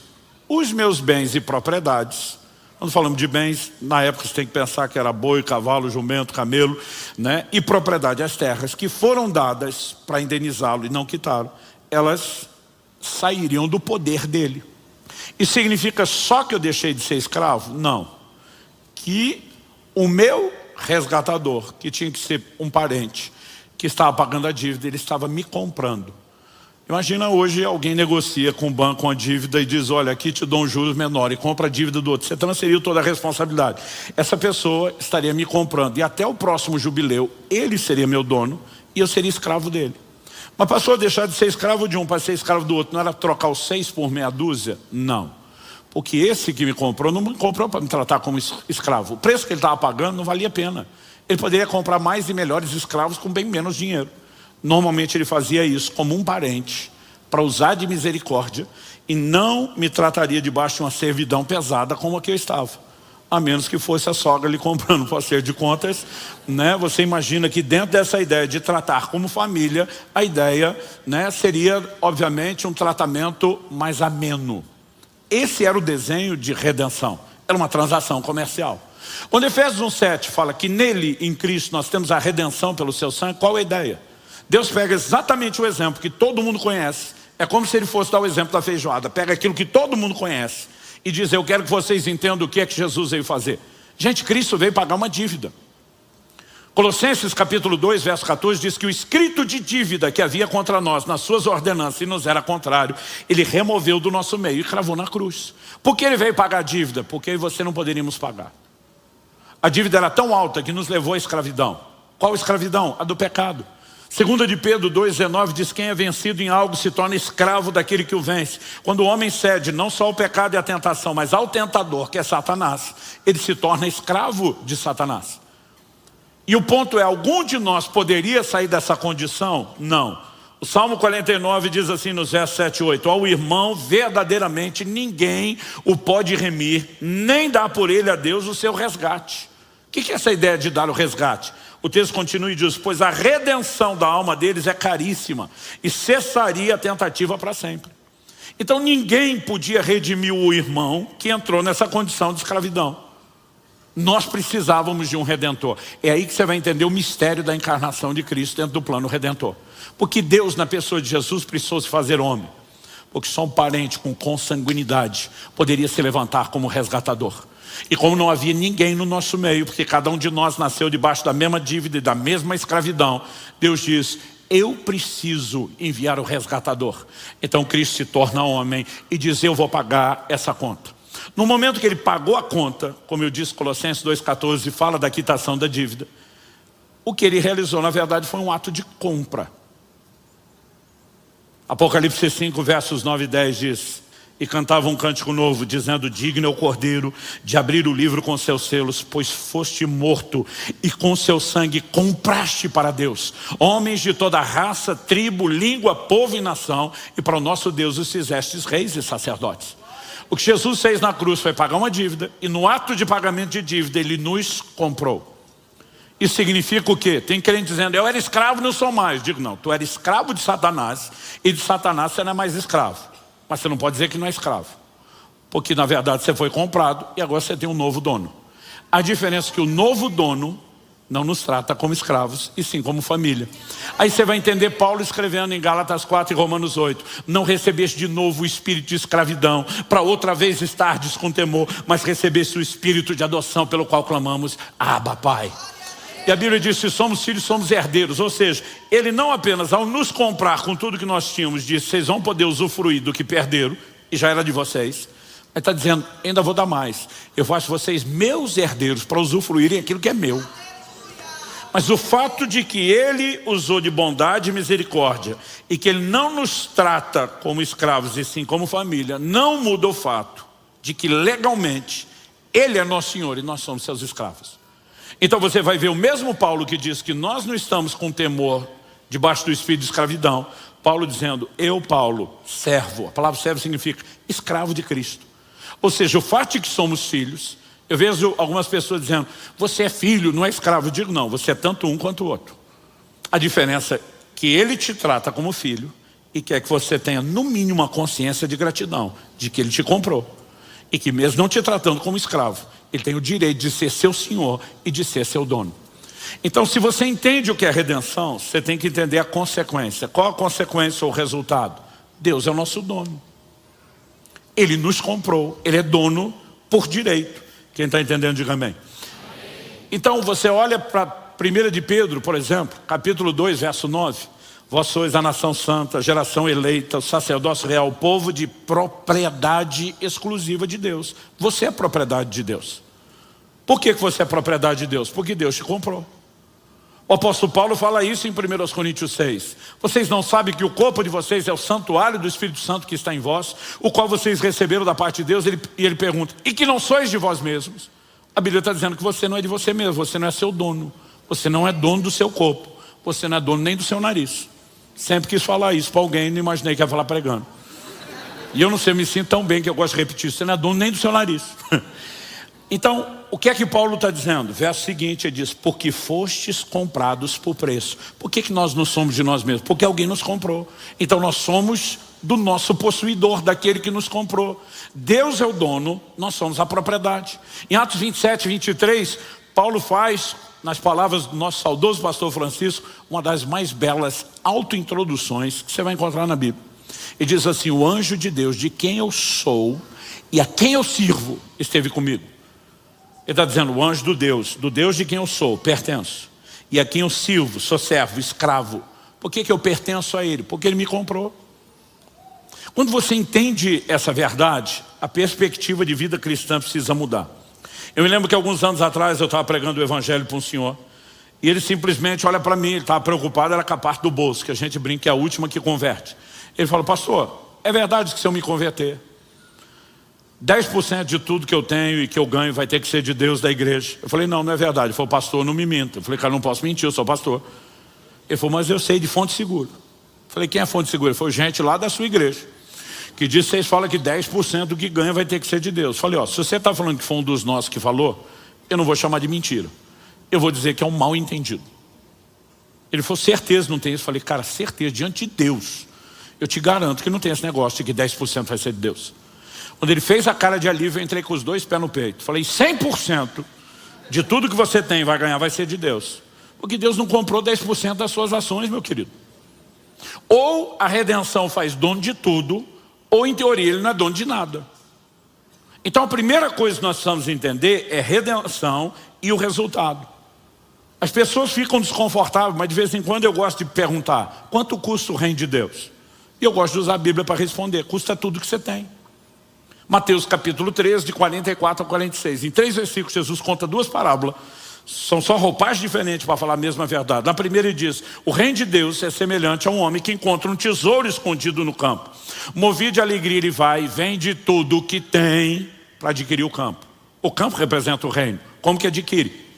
os meus bens e propriedades, quando falamos de bens, na época você tem que pensar que era boi, cavalo, jumento, camelo, né? E propriedade, as terras que foram dadas para indenizá-lo e não quitaram, elas sairiam do poder dele. Isso significa só que eu deixei de ser escravo? Não. Que o meu resgatador, que tinha que ser um parente, que estava pagando a dívida, ele estava me comprando. Imagina hoje alguém negocia com o banco uma dívida e diz: olha, aqui te dou um juros menor, e compra a dívida do outro. Você transferiu toda a responsabilidade. Essa pessoa estaria me comprando, e até o próximo jubileu, ele seria meu dono e eu seria escravo dele. Mas passou a deixar de ser escravo de um para ser escravo do outro. Não era trocar os 6 por meia dúzia? Não. Porque esse que me comprou, não me comprou para me tratar como escravo. O preço que ele estava pagando não valia a pena. Ele poderia comprar mais e melhores escravos com bem menos dinheiro. Normalmente ele fazia isso como um parente, para usar de misericórdia, e não me trataria debaixo de uma servidão pesada como a que eu estava. A menos que fosse a sogra lhe comprando para ser de contas, né? Você imagina que dentro dessa ideia de tratar como família, a ideia, né, seria obviamente um tratamento mais ameno. Esse era o desenho de redenção. Era uma transação comercial. Quando Efésios 1:7 fala que nele, em Cristo, nós temos a redenção pelo seu sangue, qual é a ideia? Deus pega exatamente o exemplo que todo mundo conhece. É como se ele fosse dar o exemplo da feijoada. Pega aquilo que todo mundo conhece e diz: eu quero que vocês entendam o que é que Jesus veio fazer. Gente, Cristo veio pagar uma dívida. Colossenses capítulo 2, verso 14 diz que o escrito de dívida que havia contra nós nas suas ordenanças e nos era contrário, ele removeu do nosso meio e cravou na cruz. Por que ele veio pagar a dívida? Porque você não poderíamos pagar. A dívida era tão alta que nos levou à escravidão. Qual escravidão? A do pecado. Segunda de Pedro 2,19 diz: quem é vencido em algo se torna escravo daquele que o vence. Quando o homem cede não só ao pecado e à tentação, mas ao tentador, que é Satanás, ele se torna escravo de Satanás. E o ponto é, algum de nós poderia sair dessa condição? Não. O Salmo 49 diz assim nos versos 7 e 8: ao irmão verdadeiramente ninguém o pode remir, nem dar por ele a Deus o seu resgate. O que é essa ideia de dar o resgate? O texto continua e diz: pois a redenção da alma deles é caríssima e cessaria a tentativa para sempre. Então ninguém podia redimir o irmão que entrou nessa condição de escravidão. Nós precisávamos de um Redentor. É aí que você vai entender o mistério da encarnação de Cristo dentro do plano Redentor. Porque Deus, na pessoa de Jesus, precisou se fazer homem. Porque só um parente com consanguinidade poderia se levantar como resgatador. E como não havia ninguém no nosso meio, porque cada um de nós nasceu debaixo da mesma dívida e da mesma escravidão, Deus diz: eu preciso enviar o resgatador. Então Cristo se torna homem e diz: eu vou pagar essa conta. No momento que ele pagou a conta, como eu disse, Colossenses 2,14 fala da quitação da dívida, o que ele realizou na verdade foi um ato de compra. Apocalipse 5 versos 9 e 10 diz: e cantava um cântico novo, dizendo: digno é o Cordeiro de abrir o livro com seus selos, pois foste morto e com seu sangue compraste para Deus homens de toda raça, tribo, língua, povo e nação, e para o nosso Deus os fizestes reis e sacerdotes. O que Jesus fez na cruz foi pagar uma dívida, e no ato de pagamento de dívida ele nos comprou. Isso significa o quê? Tem crente dizendo: eu era escravo, não sou mais. Digo: não, tu era escravo de Satanás, e de Satanás você não é mais escravo. Mas você não pode dizer que não é escravo, porque na verdade você foi comprado e agora você tem um novo dono. A diferença é que o novo dono não nos trata como escravos, e sim como família. Aí você vai entender Paulo escrevendo em Gálatas 4 e Romanos 8: não recebeste de novo o espírito de escravidão, para outra vez estardes com temor, mas recebeste o espírito de adoção, pelo qual clamamos: Abba, Pai. E a Bíblia diz: se somos filhos, somos herdeiros. Ou seja, ele não apenas ao nos comprar com tudo que nós tínhamos, disse: vocês vão poder usufruir do que perderam, e já era de vocês. Mas está dizendo: ainda vou dar mais, eu faço vocês meus herdeiros, para usufruírem aquilo que é meu. Mas o fato de que ele usou de bondade e misericórdia, e que ele não nos trata como escravos e sim como família, não muda o fato de que legalmente ele é nosso Senhor e nós somos seus escravos. Então você vai ver o mesmo Paulo que diz que nós não estamos com temor debaixo do espírito de escravidão, Paulo dizendo: eu, Paulo, servo. A palavra servo significa escravo de Cristo. Ou seja, o fato de que somos filhos. Eu vejo algumas pessoas dizendo: você é filho, não é escravo. Eu digo: não, você é tanto um quanto o outro. A diferença é que ele te trata como filho e quer que você tenha no mínimo uma consciência de gratidão, de que ele te comprou. E que mesmo não te tratando como escravo, ele tem o direito de ser seu senhor e de ser seu dono. Então, se você entende o que é redenção, você tem que entender a consequência. Qual a consequência ou o resultado? Deus é o nosso dono. Ele nos comprou, ele é dono por direito. Quem está entendendo, diga amém. Então você olha para 1 de Pedro, por exemplo, capítulo 2, verso 9. Vós sois a nação santa, geração eleita, o sacerdócio real, o povo de propriedade exclusiva de Deus. Você é propriedade de Deus. Por que você é propriedade de Deus? Porque Deus te comprou. O apóstolo Paulo fala isso em 1 Coríntios 6. Vocês não sabem que o corpo de vocês é o santuário do Espírito Santo que está em vós, o qual vocês receberam da parte de Deus? E ele pergunta: e que não sois de vós mesmos? A Bíblia está dizendo que você não é de você mesmo, você não é seu dono. Você não é dono do seu corpo, você não é dono nem do seu nariz. Sempre quis falar isso para alguém, não imaginei que ia falar pregando. E eu não sei, eu me sinto tão bem que eu gosto de repetir: você não é dono nem do seu nariz. Então, o que é que Paulo está dizendo? Verso seguinte, ele diz: porque fostes comprados por preço. Por que nós não somos de nós mesmos? Porque alguém nos comprou. Então nós somos do nosso possuidor, daquele que nos comprou. Deus é o dono, nós somos a propriedade. Em Atos 27, 23, Paulo faz, nas palavras do nosso saudoso pastor Francisco, uma das mais belas autointroduções que você vai encontrar na Bíblia. Ele diz assim: o anjo de Deus, de quem eu sou e a quem eu sirvo, esteve comigo. Ele está dizendo: o anjo do Deus de quem eu sou, pertenço. E a quem eu sirvo, sou servo, escravo. Por que eu pertenço a ele? Porque ele me comprou. Quando você entende essa verdade, a perspectiva de vida cristã precisa mudar. Eu me lembro que alguns anos atrás eu estava pregando o evangelho para um senhor. E ele simplesmente olha para mim, ele estava preocupado, era com a parte do bolso, que a gente brinca que é a última que converte. Ele falou: pastor, é verdade que se eu me converter, 10% de tudo que eu tenho e que eu ganho vai ter que ser de Deus, da igreja? Eu falei: não, não é verdade. Ele falou: pastor, não me minta. Eu falei: cara, não posso mentir, eu sou pastor. Ele falou: mas eu sei de fonte segura. Eu falei: quem é fonte segura? Ele falou: gente lá da sua igreja, que diz que vocês falam que 10% do que ganha vai ter que ser de Deus. Eu falei: ó, se você está falando que foi um dos nossos que falou, eu não vou chamar de mentira. Eu vou dizer que é um mal entendido. Ele falou: certeza não tem isso? Eu falei: cara, certeza, diante de Deus, eu te garanto que não tem esse negócio de que 10% vai ser de Deus. Quando ele fez a cara de alívio, eu entrei com os dois pés no peito. Falei: 100% de tudo que você tem vai ganhar vai ser de Deus. Porque Deus não comprou 10% das suas ações, meu querido. Ou a redenção faz dono de tudo, ou em teoria ele não é dono de nada. Então a primeira coisa que nós precisamos entender é redenção e o resultado. As pessoas ficam desconfortáveis, mas de vez em quando eu gosto de perguntar: quanto custa o reino de Deus? E eu gosto de usar a Bíblia para responder: custa tudo que você tem. Mateus capítulo 13, de 44 a 46. Em 3 versículos Jesus conta 2 parábolas. São só roupagens diferentes para falar a mesma verdade. Na primeira ele diz: o reino de Deus é semelhante a um homem que encontra um tesouro escondido no campo. Movido de alegria ele vai e vende tudo o que tem para adquirir o campo. O campo representa o reino. Como que adquire?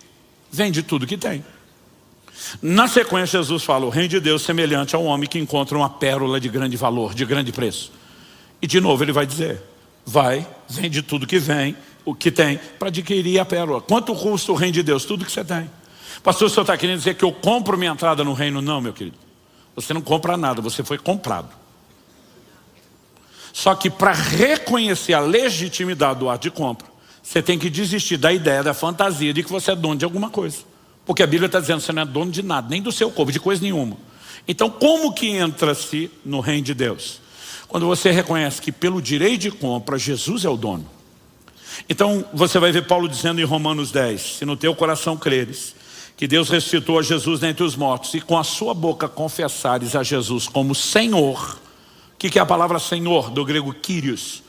Vende tudo que tem. Na sequência Jesus fala: o reino de Deus é semelhante a um homem que encontra uma pérola de grande valor, de grande preço. E de novo ele vai dizer: vai, vende tudo que vem, o que tem, para adquirir a pérola. Quanto custa o reino de Deus? Tudo que você tem. Pastor, o senhor está querendo dizer que eu compro minha entrada no reino? Não, meu querido. Você não compra nada, você foi comprado. Só que para reconhecer a legitimidade do ato de compra, você tem que desistir da ideia, da fantasia de que você é dono de alguma coisa. Porque a Bíblia está dizendo que você não é dono de nada, nem do seu corpo, de coisa nenhuma. Então como que entra-se no reino de Deus? Quando você reconhece que pelo direito de compra, Jesus é o dono. Então você vai ver Paulo dizendo em Romanos 10, se no teu coração creres que Deus ressuscitou a Jesus dentre os mortos, e com a sua boca confessares a Jesus como Senhor. O que é a palavra Senhor, do grego Kyrios?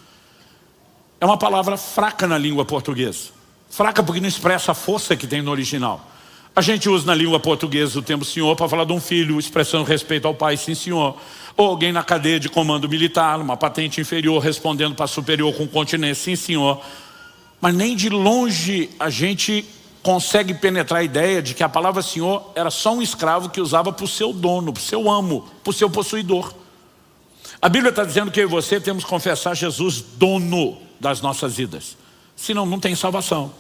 É uma palavra fraca na língua portuguesa. Fraca porque não expressa a força que tem no original. A gente usa na língua portuguesa o termo senhor para falar de um filho, expressando respeito ao pai, sim senhor. Ou alguém na cadeia de comando militar, uma patente inferior, respondendo para superior com continência, sim senhor. Mas nem de longe a gente consegue penetrar a ideia de que a palavra senhor era só um escravo que usava para o seu dono, para o seu amo, para o seu possuidor. A Bíblia está dizendo que eu e você temos que confessar Jesus dono das nossas vidas. Senão não tem salvação.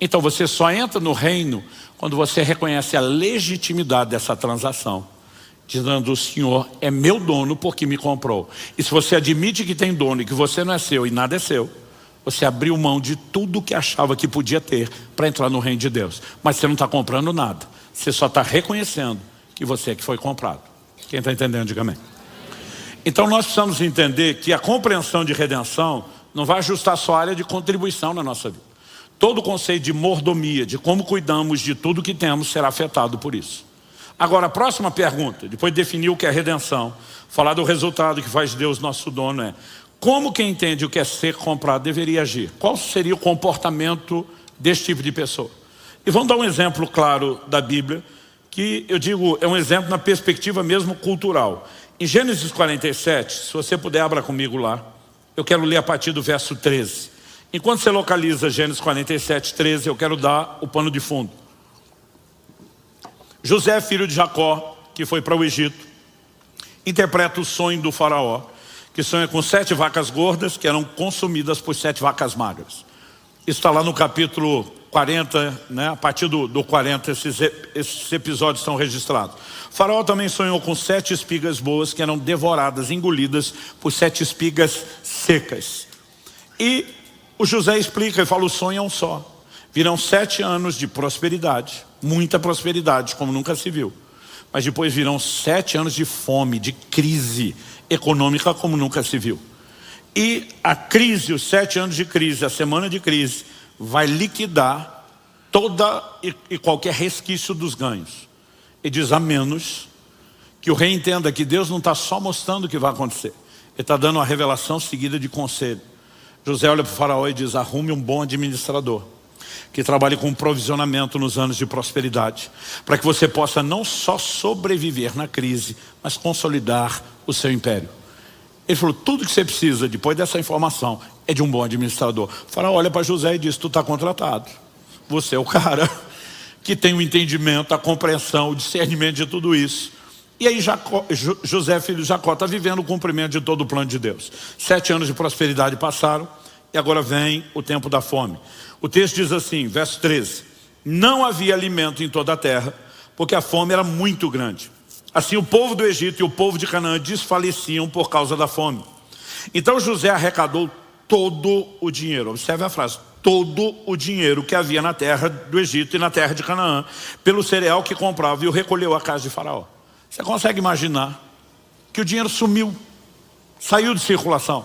Então você só entra no reino quando você reconhece a legitimidade dessa transação, dizendo: o Senhor é meu dono porque me comprou. E se você admite que tem dono e que você não é seu e nada é seu, você abriu mão de tudo que achava que podia ter para entrar no reino de Deus. Mas você não está comprando nada. Você só está reconhecendo que você é que foi comprado. Quem está entendendo, diga amém. Então nós precisamos entender que a compreensão de redenção não vai ajustar só a área de contribuição na nossa vida. Todo o conceito de mordomia, de como cuidamos de tudo que temos, será afetado por isso. Agora, a próxima pergunta, depois de definir o que é redenção, falar do resultado que faz Deus nosso dono, é: como quem entende o que é ser comprado deveria agir? Qual seria o comportamento desse tipo de pessoa? E vamos dar um exemplo claro da Bíblia, que eu digo, é um exemplo na perspectiva mesmo cultural. Em Gênesis 47, se você puder, abra comigo lá. Eu quero ler a partir do verso 13. Enquanto você localiza Gênesis 47, 13, eu quero dar o pano de fundo. José, filho de Jacó, que foi para o Egito, interpreta o sonho do faraó, que sonha com 7 vacas gordas que eram consumidas por 7 vacas magras. Isso está lá no capítulo 40, né? A partir do 40 esses episódios estão registrados. O faraó também sonhou com 7 espigas boas que eram devoradas, engolidas por 7 espigas secas. E o José explica e fala: o sonho é um só. Virão 7 anos de prosperidade, muita prosperidade, como nunca se viu. Mas depois virão 7 anos de fome, de crise econômica, como nunca se viu. E a crise, os 7 anos de crise, a semana de crise, vai liquidar toda e qualquer resquício dos ganhos. E diz: a menos que o rei entenda que Deus não está só mostrando o que vai acontecer, Ele está dando uma revelação seguida de conselho. José olha para o faraó e diz: arrume um bom administrador. que trabalhe com provisionamento nos anos de prosperidade, para que você possa não só sobreviver na crise, mas consolidar o seu império. Ele falou, tudo que você precisa, depois dessa informação, é de um bom administrador. O faraó olha para José e diz, tu está contratado. Você é o cara que tem o entendimento, a compreensão, o discernimento de tudo isso. E aí José, filho de Jacó, está vivendo o cumprimento de todo o plano de Deus. 7 anos de prosperidade passaram e agora vem o tempo da fome. O texto diz assim, verso 13, não havia alimento em toda a terra, porque a fome era muito grande. Assim o povo do Egito e o povo de Canaã desfaleciam por causa da fome. Então José arrecadou todo o dinheiro, observe a frase, todo o dinheiro que havia na terra do Egito e na terra de Canaã, pelo cereal que comprava, e o recolheu à casa de Faraó. Você consegue imaginar que o dinheiro sumiu, saiu de circulação.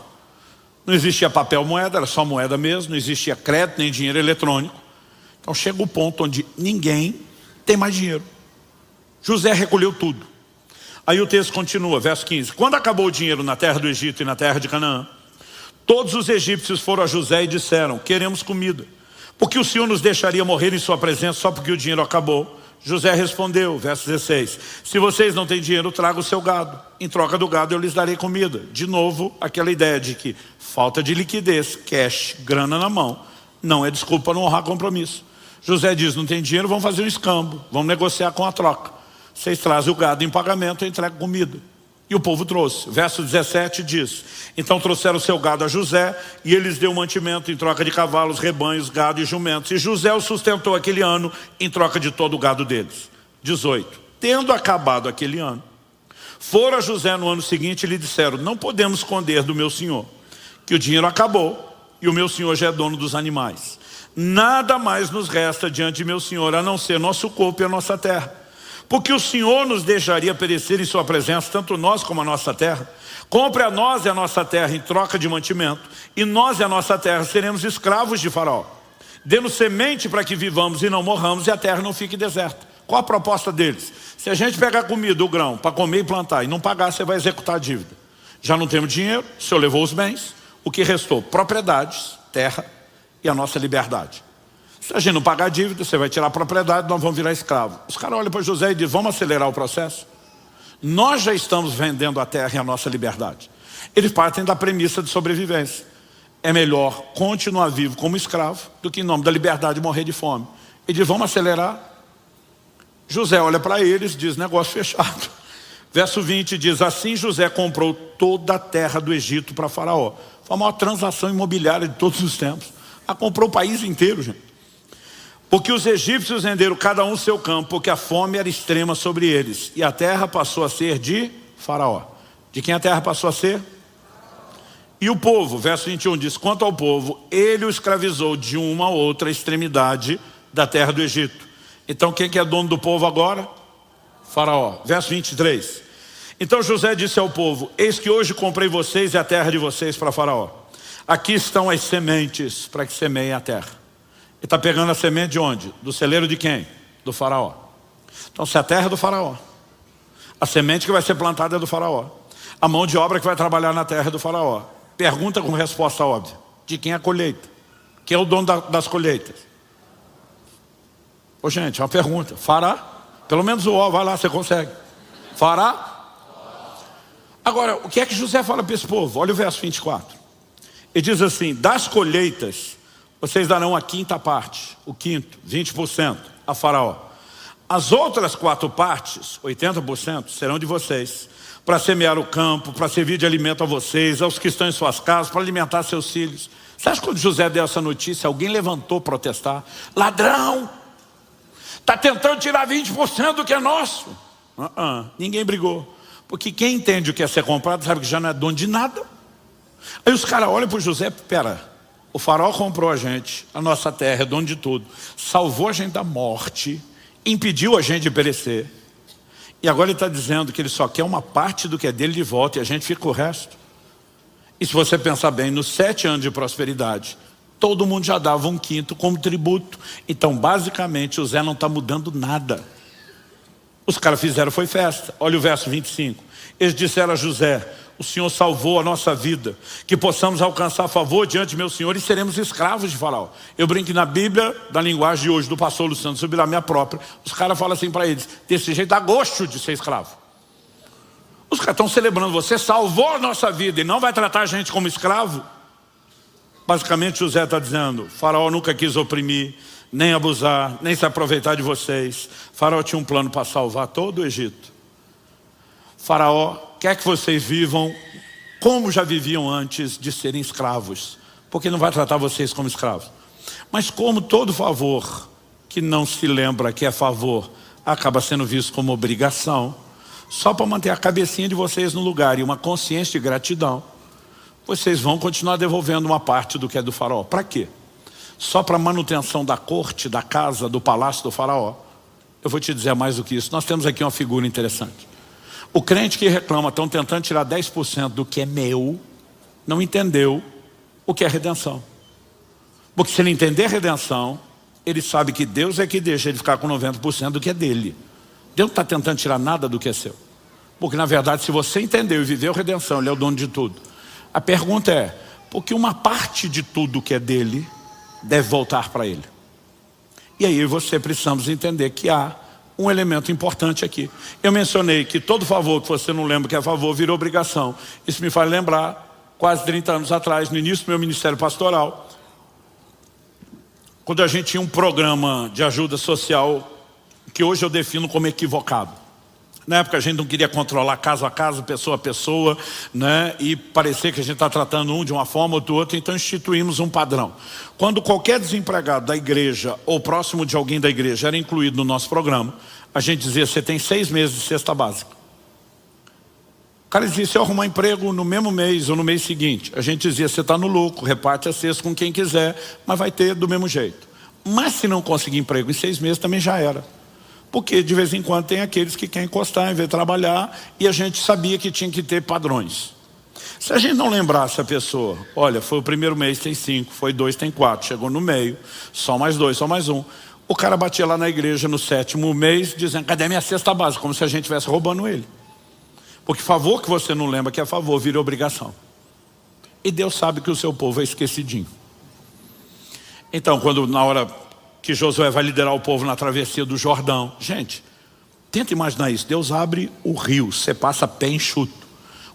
Não existia papel moeda, era só moeda mesmo, não existia crédito nem dinheiro eletrônico. Então chega o ponto onde ninguém tem mais dinheiro. José recolheu tudo. Aí o texto continua, verso 15. Quando acabou o dinheiro na terra do Egito e na terra de Canaã, todos os egípcios foram a José e disseram, queremos comida. Porque o Senhor nos deixaria morrer em sua presença só porque o dinheiro acabou? José respondeu, verso 16, se vocês não têm dinheiro, traga o seu gado. Em troca do gado eu lhes darei comida. De novo, aquela ideia de que falta de liquidez, cash, grana na mão, não é desculpa para não honrar compromisso. José diz, não tem dinheiro, vamos fazer um escambo, vamos negociar com a troca. Vocês trazem o gado em pagamento, eu entrego comida. E o povo trouxe. Verso 17 diz, então trouxeram o seu gado a José, e ele lhes deu mantimento em troca de cavalos, rebanhos, gado e jumentos. E José o sustentou aquele ano em troca de todo o gado deles. 18. Tendo acabado aquele ano, foram a José no ano seguinte e lhe disseram, não podemos esconder do meu senhor, que o dinheiro acabou, e o meu senhor já é dono dos animais. Nada mais nos resta diante de meu senhor, a não ser nosso corpo e a nossa terra. Porque o Senhor nos deixaria perecer em sua presença, tanto nós como a nossa terra. Compre a nós e a nossa terra em troca de mantimento, e nós e a nossa terra seremos escravos de Faraó. Dê-nos semente para que vivamos e não morramos, e a terra não fique deserta. Qual a proposta deles? Se a gente pegar comida, o grão, para comer e plantar, e não pagar, você vai executar a dívida. Já não temos dinheiro, o Senhor levou os bens, o que restou? Propriedades, terra e a nossa liberdade. Se a gente não pagar a dívida, você vai tirar a propriedade, nós vamos virar escravo. Os caras olham para José e dizem, vamos acelerar o processo? Nós já estamos vendendo a terra e a nossa liberdade. Eles partem da premissa de sobrevivência. É melhor continuar vivo como escravo do que em nome da liberdade morrer de fome. E diz, vamos acelerar? José olha para eles e diz, negócio fechado. Verso 20 diz, assim José comprou toda a terra do Egito para Faraó. Foi a maior transação imobiliária de todos os tempos. Comprou o país inteiro, gente. Porque os egípcios renderam cada um seu campo, porque a fome era extrema sobre eles. E a terra passou a ser de Faraó. De quem a terra passou a ser? E o povo, verso 21 diz, quanto ao povo, ele o escravizou de uma a outra extremidade da terra do Egito. Então quem que é dono do povo agora? Faraó. Verso 23. Então José disse ao povo, eis que hoje comprei vocês e a terra de vocês para Faraó. Aqui estão as sementes para que semeiem a terra. Ele está pegando a semente de onde? Do celeiro de quem? Do Faraó. Então se a terra é do Faraó, a semente que vai ser plantada é do Faraó, a mão de obra que vai trabalhar na terra é do Faraó. Pergunta com resposta óbvia, de quem é a colheita? Quem é o dono das colheitas? Ô gente, uma pergunta, Fará? Pelo menos o ó, vai lá, você consegue. Fará? Agora, o que é que José fala para esse povo? Olha o verso 24. Ele diz assim, das colheitas vocês darão a quinta parte, o quinto, 20%, a Faraó. As outras 4 partes, 80%, serão de vocês, para semear o campo, para servir de alimento a vocês, aos que estão em suas casas, para alimentar seus filhos. Você acha que quando José deu essa notícia, alguém levantou protestar? Ladrão! Está tentando tirar 20% do que é nosso. Ninguém brigou. Porque quem entende o que é ser comprado, sabe que já não é dono de nada. Aí os caras olham para o José, pera, o Faraó comprou a gente, a nossa terra é dono de tudo, salvou a gente da morte, impediu a gente de perecer, e agora ele está dizendo que ele só quer uma parte do que é dele de volta e a gente fica com o resto. E se você pensar bem, nos 7 anos de prosperidade, todo mundo já dava 1/5 como tributo. Então basicamente o Zé não está mudando nada. Os caras fizeram foi festa. Olha o verso 25. Eles disseram a José, o Senhor salvou a nossa vida, que possamos alcançar favor diante de meu Senhor e seremos escravos de Faraó. Eu brinco que na Bíblia, da linguagem de hoje, do pastor Luciano Subirá, minha própria, os caras falam assim para eles, desse jeito dá gosto de ser escravo. Os caras estão celebrando, você salvou a nossa vida e não vai tratar a gente como escravo? Basicamente José está dizendo, Faraó nunca quis oprimir, nem abusar, nem se aproveitar de vocês. Faraó tinha um plano para salvar todo o Egito. Faraó quer que vocês vivam como já viviam antes de serem escravos, porque não vai tratar vocês como escravos. Mas como todo favor que não se lembra que é favor acaba sendo visto como obrigação, só para manter a cabecinha de vocês no lugar e uma consciência de gratidão, vocês vão continuar devolvendo uma parte do que é do faraó. Para quê? Só para manutenção da corte, da casa, do palácio do faraó. Eu vou te dizer mais do que isso. Nós temos aqui uma figura interessante. O crente que reclama, estão tentando tirar 10% do que é meu, não entendeu o que é redenção. Porque se ele entender redenção, ele sabe que Deus é que deixa ele ficar com 90% do que é dele. Deus não está tentando tirar nada do que é seu. Porque na verdade, se você entendeu e viveu redenção, ele é o dono de tudo. A pergunta é, por que uma parte de tudo que é dele deve voltar para ele? E aí você precisamos entender que há um elemento importante aqui. Eu mencionei que todo favor que você não lembra que é favor virou obrigação. Isso me faz lembrar, quase 30 anos atrás, no início do meu ministério pastoral, quando a gente tinha um programa de ajuda social que hoje eu defino como equivocado. Na época a gente não queria controlar caso a caso, pessoa a pessoa, né? E parecer que a gente está tratando um de uma forma ou do outro, então instituímos um padrão. Quando qualquer desempregado da igreja ou próximo de alguém da igreja era incluído no nosso programa, a gente dizia, você tem 6 meses de cesta básica. O cara dizia, se eu arrumar emprego no mesmo mês ou no mês seguinte, a gente dizia, você está no lucro, reparte a cesta com quem quiser, mas vai ter do mesmo jeito. Mas se não conseguir emprego em 6 meses também já era. Porque de vez em quando tem aqueles que querem encostar em vez de trabalhar, e a gente sabia que tinha que ter padrões. Se a gente não lembrasse a pessoa, olha, foi o primeiro mês, tem 5, foi 2, tem 4, chegou no meio, só mais 2, só mais 1. O cara batia lá na igreja no 7º mês, dizendo, cadê minha cesta básica? Como se a gente estivesse roubando ele. Porque favor que você não lembra que é favor, vira obrigação. E Deus sabe que o seu povo é esquecidinho. Então, quando na hora que Josué vai liderar o povo na travessia do Jordão. Gente, tenta imaginar isso. Deus abre o rio, você passa pé enxuto.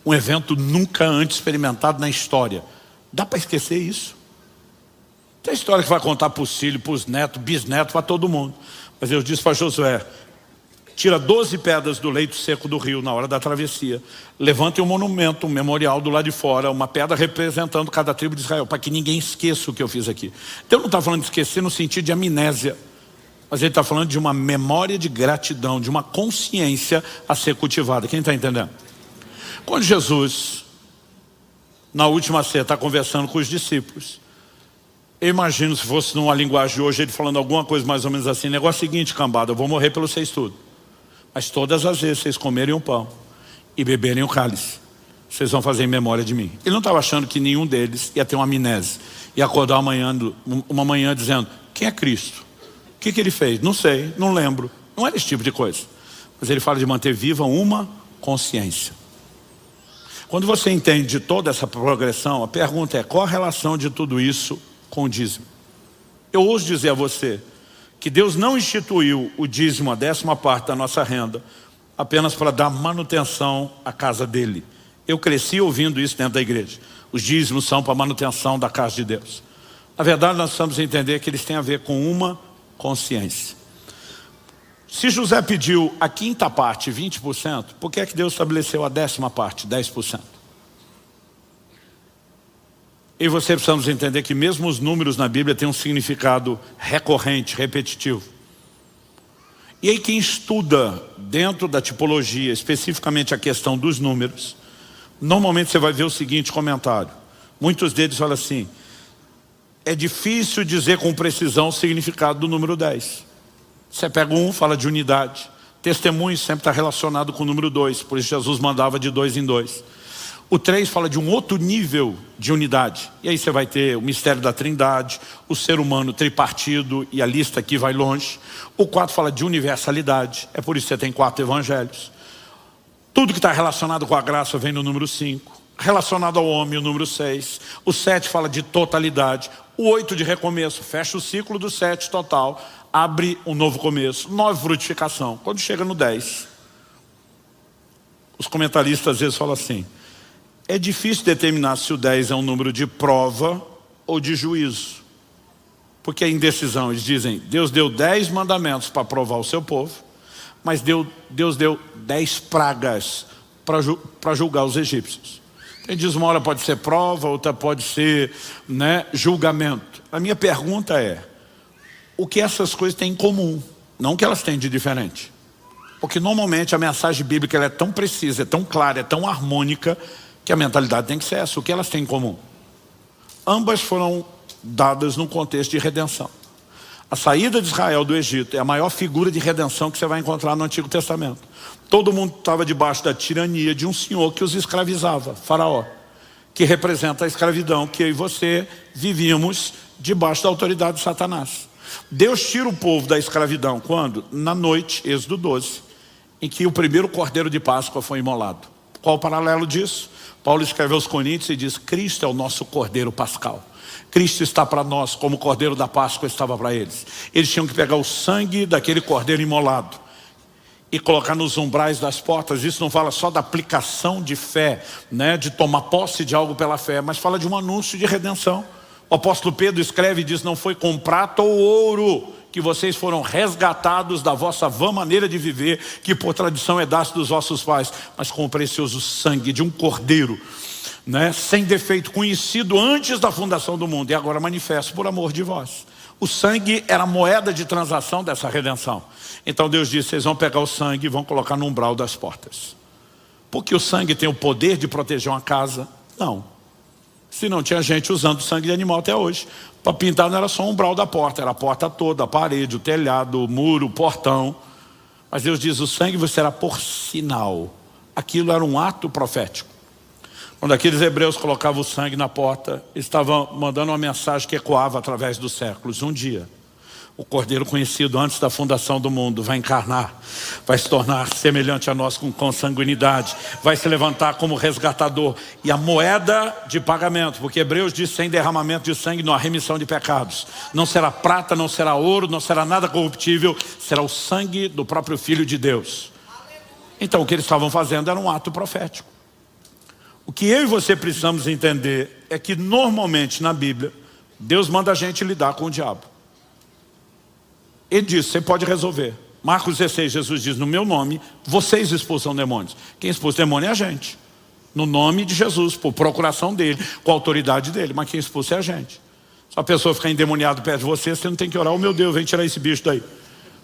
Um evento nunca antes experimentado na história. Dá para esquecer isso? Tem história que vai contar para os filhos, para os netos, bisnetos, para todo mundo. Mas Deus disse para Josué, tira 12 pedras do leito seco do rio na hora da travessia. Levante um monumento, um memorial do lado de fora, uma pedra representando cada tribo de Israel, para que ninguém esqueça o que eu fiz aqui. Então não está falando de esquecer no sentido de amnésia, mas ele está falando de uma memória de gratidão, de uma consciência a ser cultivada. Quem está entendendo? Quando Jesus, na última ceia, está conversando com os discípulos, eu imagino se fosse numa linguagem de hoje, ele falando alguma coisa mais ou menos assim, negócio seguinte, cambada, eu vou morrer pelos vocês tudo. Mas todas as vezes vocês comerem o pão e beberem o cálice, vocês vão fazer em memória de mim. Ele não estava achando que nenhum deles ia ter uma amnésia. Ia acordar uma manhã dizendo, quem é Cristo? O que ele fez? Não sei, não lembro. Não era esse tipo de coisa. Mas ele fala de manter viva uma consciência. Quando você entende toda essa progressão, a pergunta é, qual a relação de tudo isso com o dízimo? Eu ouso dizer a você, que Deus não instituiu o dízimo, a 10ª parte da nossa renda, apenas para dar manutenção à casa dele. Eu cresci ouvindo isso dentro da igreja. Os dízimos são para a manutenção da casa de Deus. Na verdade, nós precisamos entender que eles têm a ver com uma consciência. Se José pediu a 5ª parte, 20%, por que é que Deus estabeleceu a 10ª parte, 10%? E você precisamos entender que mesmo os números na Bíblia têm um significado recorrente, repetitivo. E aí quem estuda dentro da tipologia, especificamente a questão dos números, normalmente você vai ver o seguinte comentário. Muitos deles falam assim, é difícil dizer com precisão o significado do número 10. Você pega um, fala de unidade. Testemunho sempre está relacionado com o número 2, por isso Jesus mandava de 2 em 2. O 3 fala de um outro nível de unidade. E aí você vai ter o mistério da trindade, o ser humano tripartido, e a lista aqui vai longe. O 4 fala de universalidade, é por isso que você tem 4 evangelhos. Tudo que está relacionado com a graça vem no número 5. Relacionado ao homem, o número 6. O 7 fala de totalidade. O 8 de recomeço, fecha o ciclo do 7 total. Abre um novo começo. 9, frutificação. Quando chega no 10, os comentaristas às vezes falam assim: é difícil determinar se o 10 é um número de prova ou de juízo. Porque a indecisão, eles dizem, Deus deu 10 mandamentos para provar o seu povo, mas Deus deu 10 pragas para julgar os egípcios. Ele diz, uma hora pode ser prova, outra pode ser, julgamento. A minha pergunta é, o que essas coisas têm em comum? Não o que elas têm de diferente. Porque normalmente a mensagem bíblica ela é tão precisa, é tão clara, é tão harmônica, que a mentalidade tem que ser essa. O que elas têm em comum? Ambas foram dadas num contexto de redenção. A saída de Israel do Egito é a maior figura de redenção que você vai encontrar no Antigo Testamento. Todo mundo estava debaixo da tirania de um senhor que os escravizava, Faraó, que representa a escravidão que eu e você vivíamos debaixo da autoridade de Satanás. Deus tira o povo da escravidão quando? Na noite, Êxodo 12, em que o primeiro cordeiro de Páscoa foi imolado. Qual o paralelo disso? Paulo escreve aos Coríntios e diz, Cristo é o nosso cordeiro pascal. Cristo está para nós como o cordeiro da Páscoa estava para eles. Eles tinham que pegar o sangue daquele cordeiro imolado e colocar nos umbrais das portas. Isso não fala só da aplicação de fé, de tomar posse de algo pela fé, mas fala de um anúncio de redenção. O apóstolo Pedro escreve e diz, não foi com prata ou ouro que vocês foram resgatados da vossa vã maneira de viver, que por tradição hedaste dos vossos pais, mas com o precioso sangue de um cordeiro, sem defeito, conhecido antes da fundação do mundo e agora manifesto por amor de vós. O sangue era a moeda de transação dessa redenção. Então Deus disse, vocês vão pegar o sangue e vão colocar no umbral das portas. Porque o sangue tem o poder de proteger uma casa? Não. Se não tinha gente usando sangue de animal até hoje. Para pintar não era só o umbral da porta, era a porta toda, a parede, o telhado, o muro, o portão. Mas Deus diz, o sangue será por sinal. Aquilo era um ato profético. Quando aqueles hebreus colocavam o sangue na porta, estavam mandando uma mensagem que ecoava através dos séculos. Um dia, o Cordeiro conhecido antes da fundação do mundo vai encarnar, vai se tornar semelhante a nós com consanguinidade, vai se levantar como resgatador. E a moeda de pagamento, porque Hebreus diz, sem derramamento de sangue não há remissão de pecados. Não será prata, não será ouro, não será nada corruptível, será o sangue do próprio Filho de Deus. Então o que eles estavam fazendo era um ato profético. O que eu e você precisamos entender é que normalmente na Bíblia, Deus manda a gente lidar com o diabo. Ele diz, você pode resolver. Marcos 16, Jesus diz, no meu nome, vocês expulsam demônios. Quem expulsa demônio é a gente. No nome de Jesus, por procuração dele, com a autoridade dele. Mas quem expulsa é a gente. Se a pessoa ficar endemoniada perto de você, você não tem que orar, oh meu Deus, vem tirar esse bicho daí.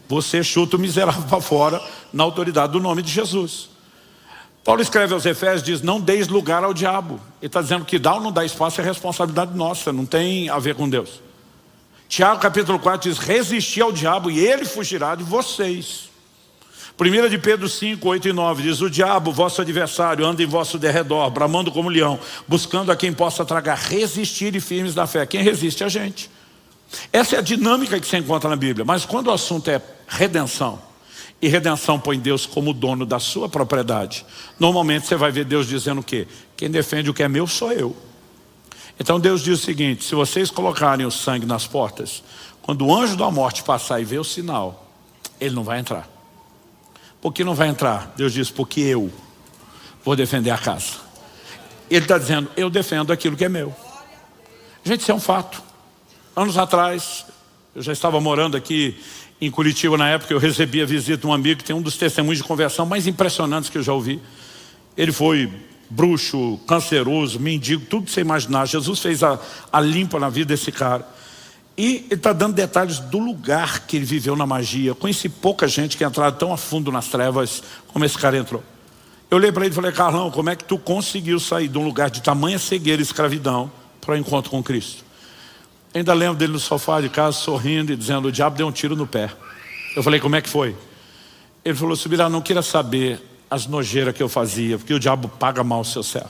Você chuta o miserável para fora na autoridade do nome de Jesus. Paulo escreve aos Efésios, diz, não deis lugar ao diabo. Ele está dizendo que dá ou não dá espaço é responsabilidade nossa, não tem a ver com Deus. Tiago capítulo 4 diz, resistir ao diabo e ele fugirá de vocês. 1 de Pedro 5, 8 e 9 diz, o diabo, vosso adversário, anda em vosso derredor, bramando como leão, buscando a quem possa tragar, resistir e firmes da fé. Quem resiste é a gente. Essa é a dinâmica que você encontra na Bíblia. Mas quando o assunto é redenção, e redenção põe Deus como dono da sua propriedade, normalmente você vai ver Deus dizendo o quê? Quem defende o que é meu sou eu. Então Deus diz o seguinte, se vocês colocarem o sangue nas portas, quando o anjo da morte passar e ver o sinal, ele não vai entrar. Por que não vai entrar? Deus diz, porque eu vou defender a casa. Ele está dizendo, eu defendo aquilo que é meu. Gente, isso é um fato. Anos atrás, eu já estava morando aqui em Curitiba, na época eu recebi a visita de um amigo que tem um dos testemunhos de conversão mais impressionantes que eu já ouvi. Ele foi bruxo, canceroso, mendigo, tudo que você imaginar. Jesus fez a limpa na vida desse cara. E ele está dando detalhes do lugar que ele viveu na magia. Eu conheci pouca gente que entrava tão a fundo nas trevas como esse cara entrou. Eu olhei para ele e falei, Carlão, como é que tu conseguiu sair de um lugar de tamanha cegueira e escravidão para o encontro com Cristo? Ainda lembro dele no sofá de casa, sorrindo e dizendo, o diabo deu um tiro no pé. Eu falei, como é que foi? Ele falou, Subirá, não queira saber as nojeiras que eu fazia, porque o diabo paga mal o seu servo.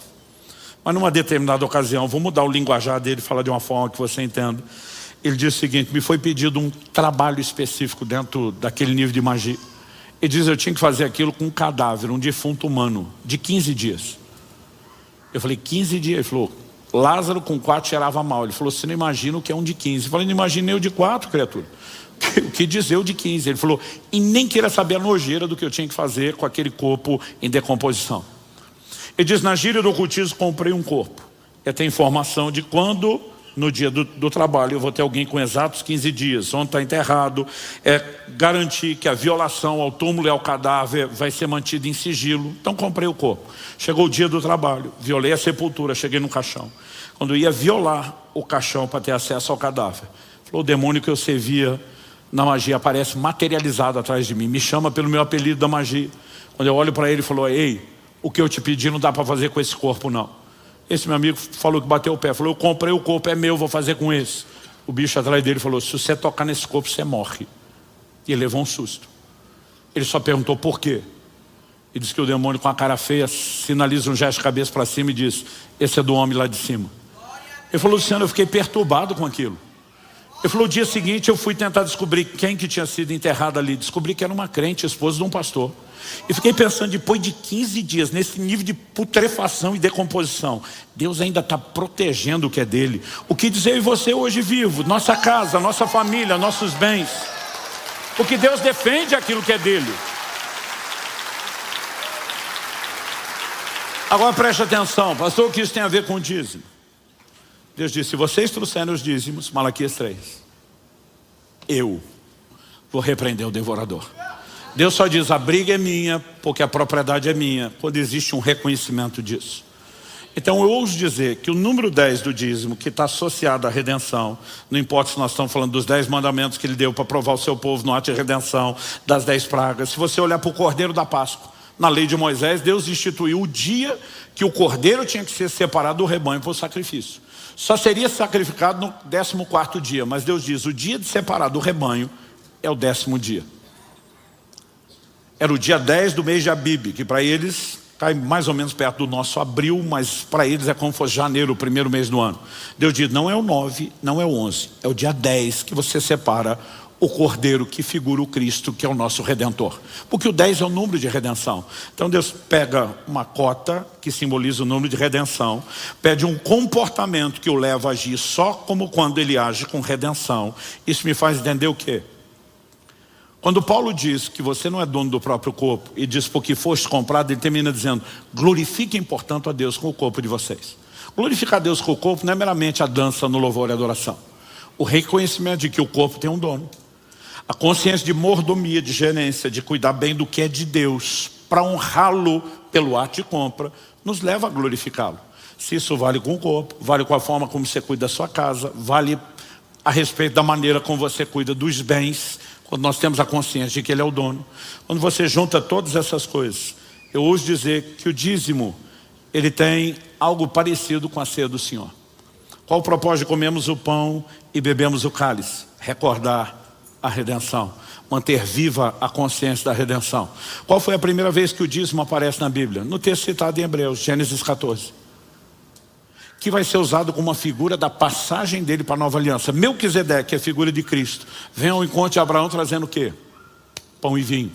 Mas numa determinada ocasião, vou mudar o linguajar dele, falar de uma forma que você entenda. Ele disse o seguinte, me foi pedido um trabalho específico dentro daquele nível de magia. Ele diz, eu tinha que fazer aquilo com um cadáver, um defunto humano, de 15 dias. Eu falei, 15 dias? Ele falou, Lázaro com 4 cheirava mal. Ele falou, você não imagina o que é um de 15. Eu falei, não imaginei o de 4, criatura. O que dizer o de 15? Ele falou, e nem queira saber a nojeira do que eu tinha que fazer com aquele corpo em decomposição. Ele diz, na gíria do ocultismo, comprei um corpo. Eu tenho informação de quando, no dia do trabalho, eu vou ter alguém com exatos 15 dias, onde está enterrado, garantir que a violação ao túmulo e ao cadáver vai ser mantida em sigilo. Então comprei o corpo. Chegou o dia do trabalho, violei a sepultura, cheguei no caixão. Quando eu ia violar o caixão para ter acesso ao cadáver, falou, o demônio que eu servia na magia aparece materializado atrás de mim, me chama pelo meu apelido da magia. Quando eu olho para ele, ele falou, ei, o que eu te pedi não dá para fazer com esse corpo não. Esse meu amigo falou que bateu o pé, falou, eu comprei o corpo, é meu, vou fazer com esse. O bicho atrás dele falou, se você tocar nesse corpo, você morre. E ele levou um susto. Ele só perguntou por quê. E disse que o demônio com a cara feia sinaliza um gesto de cabeça para cima e diz, esse é do homem lá de cima. Ele falou, Luciano, eu fiquei perturbado com aquilo. Ele falou, o dia seguinte eu fui tentar descobrir quem que tinha sido enterrado ali. Descobri que era uma crente, esposa de um pastor. E fiquei pensando, depois de 15 dias, nesse nível de putrefação e decomposição, Deus ainda está protegendo o que é dele. O que dizer eu e você hoje vivo? Nossa casa, nossa família, nossos bens. Porque Deus defende aquilo que é dele. Agora preste atenção, pastor, o que isso tem a ver com o dízimo? Deus disse, se vocês trouxerem os dízimos, Malaquias 3, eu vou repreender o devorador. Deus só diz, a briga é minha, porque a propriedade é minha, quando existe um reconhecimento disso. Então eu ouso dizer que o número 10 do dízimo, que está associado à redenção, não importa se nós estamos falando dos 10 mandamentos que ele deu para provar o seu povo no ato de redenção, das 10 pragas, se você olhar para o Cordeiro da Páscoa, na lei de Moisés, Deus instituiu o dia que o cordeiro tinha que ser separado do rebanho para o sacrifício. Só seria sacrificado no 14º dia, mas Deus diz, o dia de separar do rebanho é o 10º dia. Era o dia 10 do mês de Abib, que para eles cai mais ou menos perto do nosso abril, mas para eles é como se fosse janeiro, o primeiro mês do ano. Deus diz, não é o 9, não é o 11, é o dia 10 que você separa o cordeiro que figura o Cristo, que é o nosso Redentor. Porque o 10 é o número de redenção. Então Deus pega uma cota, que simboliza o número de redenção, pede um comportamento que o leva a agir só como quando ele age com redenção. Isso me faz entender o quê? Quando Paulo diz que você não é dono do próprio corpo, e diz porque foste comprado, ele termina dizendo, glorifiquem portanto a Deus com o corpo de vocês. Glorificar a Deus com o corpo não é meramente a dança no louvor e adoração. O reconhecimento de que o corpo tem um dono. A consciência de mordomia, de gerência, de cuidar bem do que é de Deus, para honrá-lo pelo ato de compra, nos leva a glorificá-lo. Se isso vale com o corpo, vale com a forma como você cuida da sua casa, vale a respeito da maneira como você cuida dos bens, quando nós temos a consciência de que ele é o dono. Quando você junta todas essas coisas, eu ouso dizer que o dízimo, ele tem algo parecido com a ceia do Senhor. Qual o propósito de comermos o pão e bebemos o cálice? Recordar a redenção, manter viva a consciência da redenção. Qual foi a primeira vez que o dízimo aparece na Bíblia? No texto citado em Hebreus, Gênesis 14. Que vai ser usado como uma figura da passagem dele para a nova aliança. Melquisedeque é a figura de Cristo. Vem ao encontro de Abraão trazendo o quê? Pão e vinho.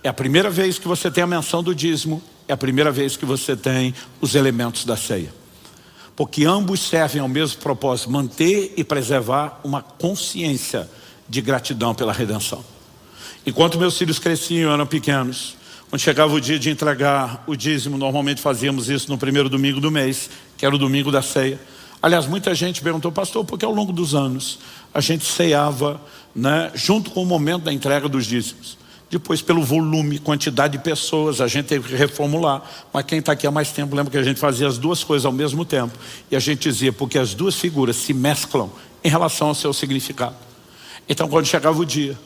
É a primeira vez que você tem a menção do dízimo, é a primeira vez que você tem os elementos da ceia. Porque ambos servem ao mesmo propósito, manter e preservar uma consciência de gratidão pela redenção. Enquanto meus filhos cresciam, eram pequenos, quando chegava o dia de entregar o dízimo, normalmente fazíamos isso no primeiro domingo do mês, que era o domingo da ceia. Aliás, muita gente perguntou, pastor, porque ao longo dos anos a gente ceava, né, junto com o momento da entrega dos dízimos. Depois, pelo volume, quantidade de pessoas, a gente teve que reformular. Mas quem está aqui há mais tempo lembra que a gente fazia as duas coisas ao mesmo tempo. E a gente dizia, porque as duas figuras se mesclam em relação ao seu significado. Então quando chegava o dia,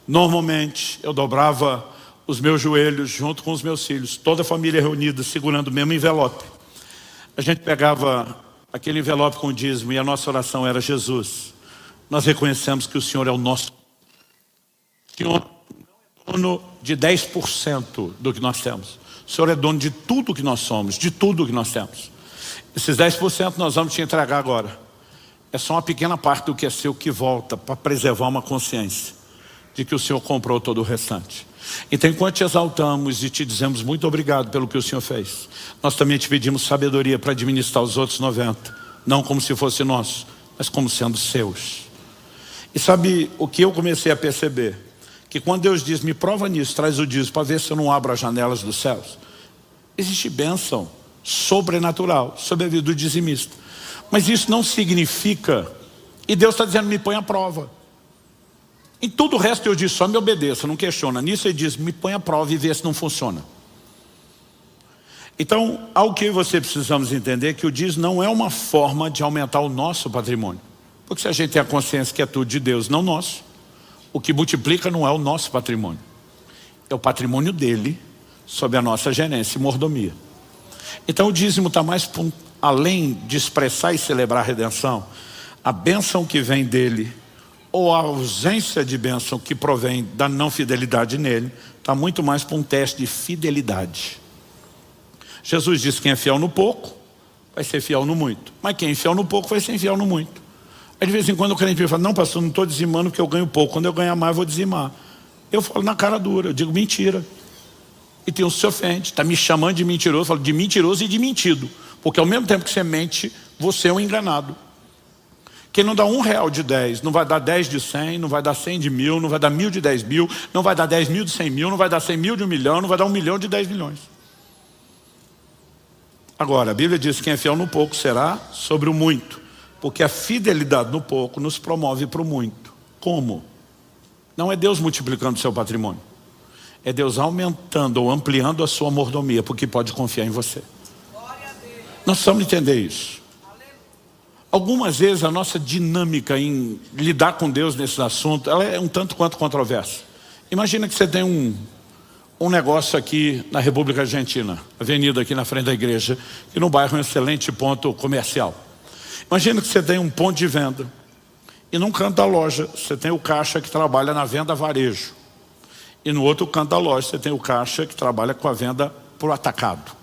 normalmente eu dobrava os meus joelhos junto com os meus filhos, toda a família reunida, segurando o mesmo envelope. A gente pegava aquele envelope com o dízimo e a nossa oração era, Jesus, nós reconhecemos que o Senhor é o nosso. O Senhor não é dono de 10% do que nós temos. O Senhor é dono de tudo que nós somos, de tudo que nós temos. Esses 10% nós vamos te entregar agora. É só uma pequena parte do que é seu que volta para preservar uma consciência de que o Senhor comprou todo o restante. Então, enquanto te exaltamos e te dizemos muito obrigado pelo que o Senhor fez, nós também te pedimos sabedoria para administrar os outros 90, não como se fosse nosso, mas como sendo seus. E sabe o que eu comecei a perceber? Que quando Deus diz, me prova nisso, traz o dízimo para ver se eu não abro as janelas dos céus. Existe bênção sobrenatural sobre a vida do dizimista. Mas isso não significa, e Deus está dizendo, me põe à prova. Em tudo o resto eu disse, só me obedeça, não questiona. Nisso ele diz, me põe à prova e vê se não funciona. Então, ao que você precisamos entender que o dízimo não é uma forma de aumentar o nosso patrimônio. Porque se a gente tem a consciência que é tudo de Deus, não nosso, o que multiplica não é o nosso patrimônio. É o patrimônio dele, sob a nossa gerência e mordomia. Então o dízimo está mais além de expressar e celebrar a redenção, a bênção que vem dele, ou a ausência de bênção que provém da não fidelidade nele, está muito mais para um teste de fidelidade. Jesus disse que quem é fiel no pouco, vai ser fiel no muito. Mas quem é fiel no pouco, vai ser fiel no muito. Aí de vez em quando o crente me fala, não pastor, não estou dizimando porque eu ganho pouco. Quando eu ganhar mais, eu vou dizimar. Eu falo na cara dura, eu digo mentira. E tem um que se ofende, está me chamando de mentiroso. Eu falo de mentiroso e de mentido. Porque ao mesmo tempo que você mente, você é um enganado. Quem não dá R$1 de 10, não vai dar 10 de 100, não vai dar 100 de 1000, não vai dar 1000 de 10 mil, não vai dar 10 mil de 100 mil, não vai dar 100 mil de 1 milhão, não vai dar 1 milhão de 10 milhões. Agora, a Bíblia diz que quem é fiel no pouco será sobre o muito. Porque a fidelidade no pouco nos promove para o muito. Como? Não é Deus multiplicando o seu patrimônio. É Deus aumentando ou ampliando a sua mordomia, porque pode confiar em você. Nós precisamos entender isso. Algumas vezes a nossa dinâmica em lidar com Deus nesse assunto, ela é um tanto quanto controversa. Imagina que você tem um negócio aqui na República Argentina, avenida aqui na frente da igreja, que no bairro é um excelente ponto comercial. Imagina que você tem um ponto de venda e num canto da loja você tem o caixa que trabalha na venda varejo. E no outro canto da loja você tem o caixa que trabalha com a venda por atacado.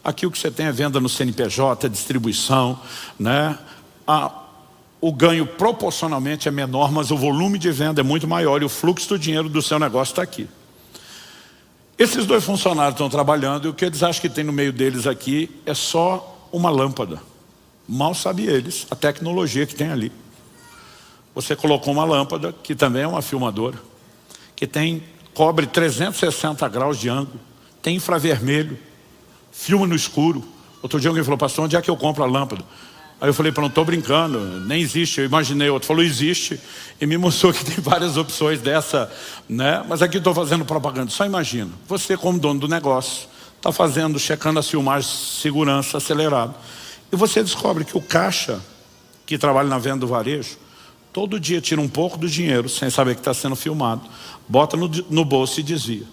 Aqui o que você tem é venda no CNPJ, distribuição, né? O ganho proporcionalmente é menor, mas o volume de venda é muito maior e o fluxo do dinheiro do seu negócio está aqui. Esses dois funcionários estão trabalhando e o que eles acham que tem no meio deles aqui é só uma lâmpada. Mal sabem eles a tecnologia que tem ali. Você colocou uma lâmpada, que também é uma filmadora, que cobre 360 graus de ângulo, tem infravermelho, filma no escuro. Outro dia alguém falou, pastor, onde é que eu compro a lâmpada? Aí eu falei, não estou brincando, nem existe. Eu imaginei, outro falou, existe. E me mostrou que tem várias opções dessa, né? Mas aqui estou fazendo propaganda. Só imagina, você como dono do negócio, está checando as filmagens de segurança acelerado. E você descobre que o caixa, que trabalha na venda do varejo, todo dia tira um pouco do dinheiro, sem saber que está sendo filmado, bota no bolso e desvia.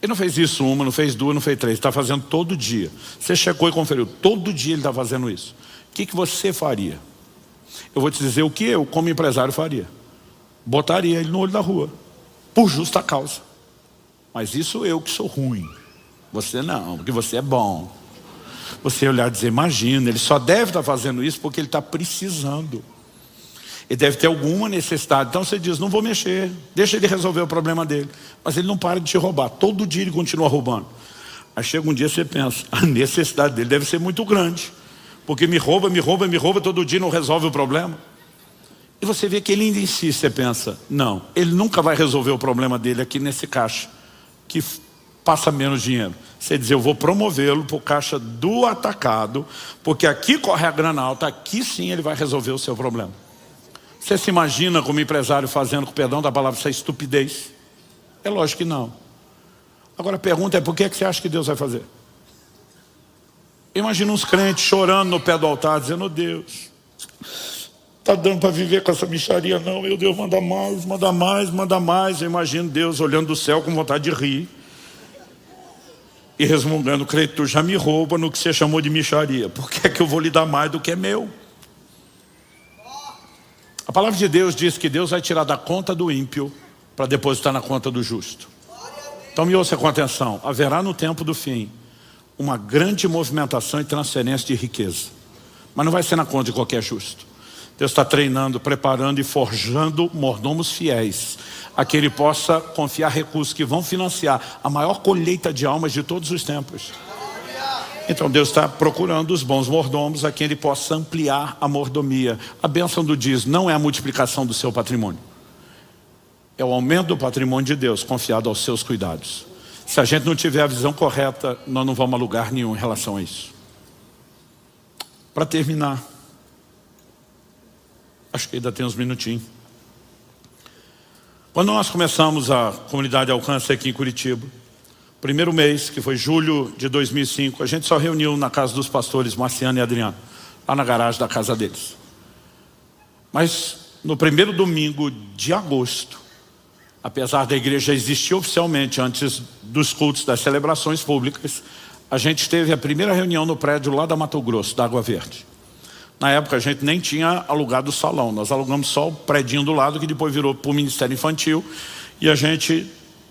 Ele não fez isso uma, não fez duas, não fez três, está fazendo todo dia. Você checou e conferiu, todo dia ele está fazendo isso. O que você faria? Eu vou te dizer o que eu, como empresário, faria. Botaria ele no olho da rua, por justa causa. Mas isso eu que sou ruim. Você não, porque você é bom. Você olhar e dizer, imagina, ele só deve estar fazendo isso porque ele está precisando. Ele deve ter alguma necessidade. Então você diz, não vou mexer, deixa ele resolver o problema dele. Mas ele não para de te roubar, todo dia ele continua roubando. Aí chega um dia você pensa, a necessidade dele deve ser muito grande. Porque me rouba todo dia e não resolve o problema. E você vê que ele ainda insiste, você pensa, não, ele nunca vai resolver o problema dele aqui nesse caixa, que passa menos dinheiro. Você diz, eu vou promovê-lo para o caixa do atacado, porque aqui corre a grana alta, aqui sim ele vai resolver o seu problema. Você se imagina como empresário fazendo, com perdão da palavra, essa estupidez? É lógico que não. Agora a pergunta é, por que você acha que Deus vai fazer? Imagina uns crentes chorando no pé do altar, dizendo, oh Deus, está dando para viver com essa mixaria não, meu Deus, manda mais, manda mais, manda mais. Eu imagino Deus olhando do céu com vontade de rir e resmungando, crente, tu já me rouba no que você chamou de mixaria, por que é que eu vou lhe dar mais do que é meu? A palavra de Deus diz que Deus vai tirar da conta do ímpio para depositar na conta do justo. Então me ouça com atenção, haverá no tempo do fim uma grande movimentação e transferência de riqueza, mas não vai ser na conta de qualquer justo. Deus está treinando, preparando e forjando mordomos fiéis a que ele possa confiar recursos que vão financiar a maior colheita de almas de todos os tempos. Então Deus está procurando os bons mordomos a quem ele possa ampliar a mordomia. A bênção do dízimo não é a multiplicação do seu patrimônio. É o aumento do patrimônio de Deus confiado aos seus cuidados. Se a gente não tiver a visão correta, nós não vamos a lugar nenhum em relação a isso. Para terminar, acho que ainda tem uns minutinhos. Quando nós começamos a comunidade Alcance aqui em Curitiba, primeiro mês, que foi julho de 2005, a gente só reuniu na casa dos pastores Marciano e Adriano, lá na garagem da casa deles. Mas no primeiro domingo de agosto, apesar da igreja existir oficialmente antes dos cultos, das celebrações públicas, a gente teve a primeira reunião no prédio lá da Mato Grosso, da Água Verde. Na época a gente nem tinha alugado o salão, nós alugamos só o prédio do lado, que depois virou para o Ministério Infantil, e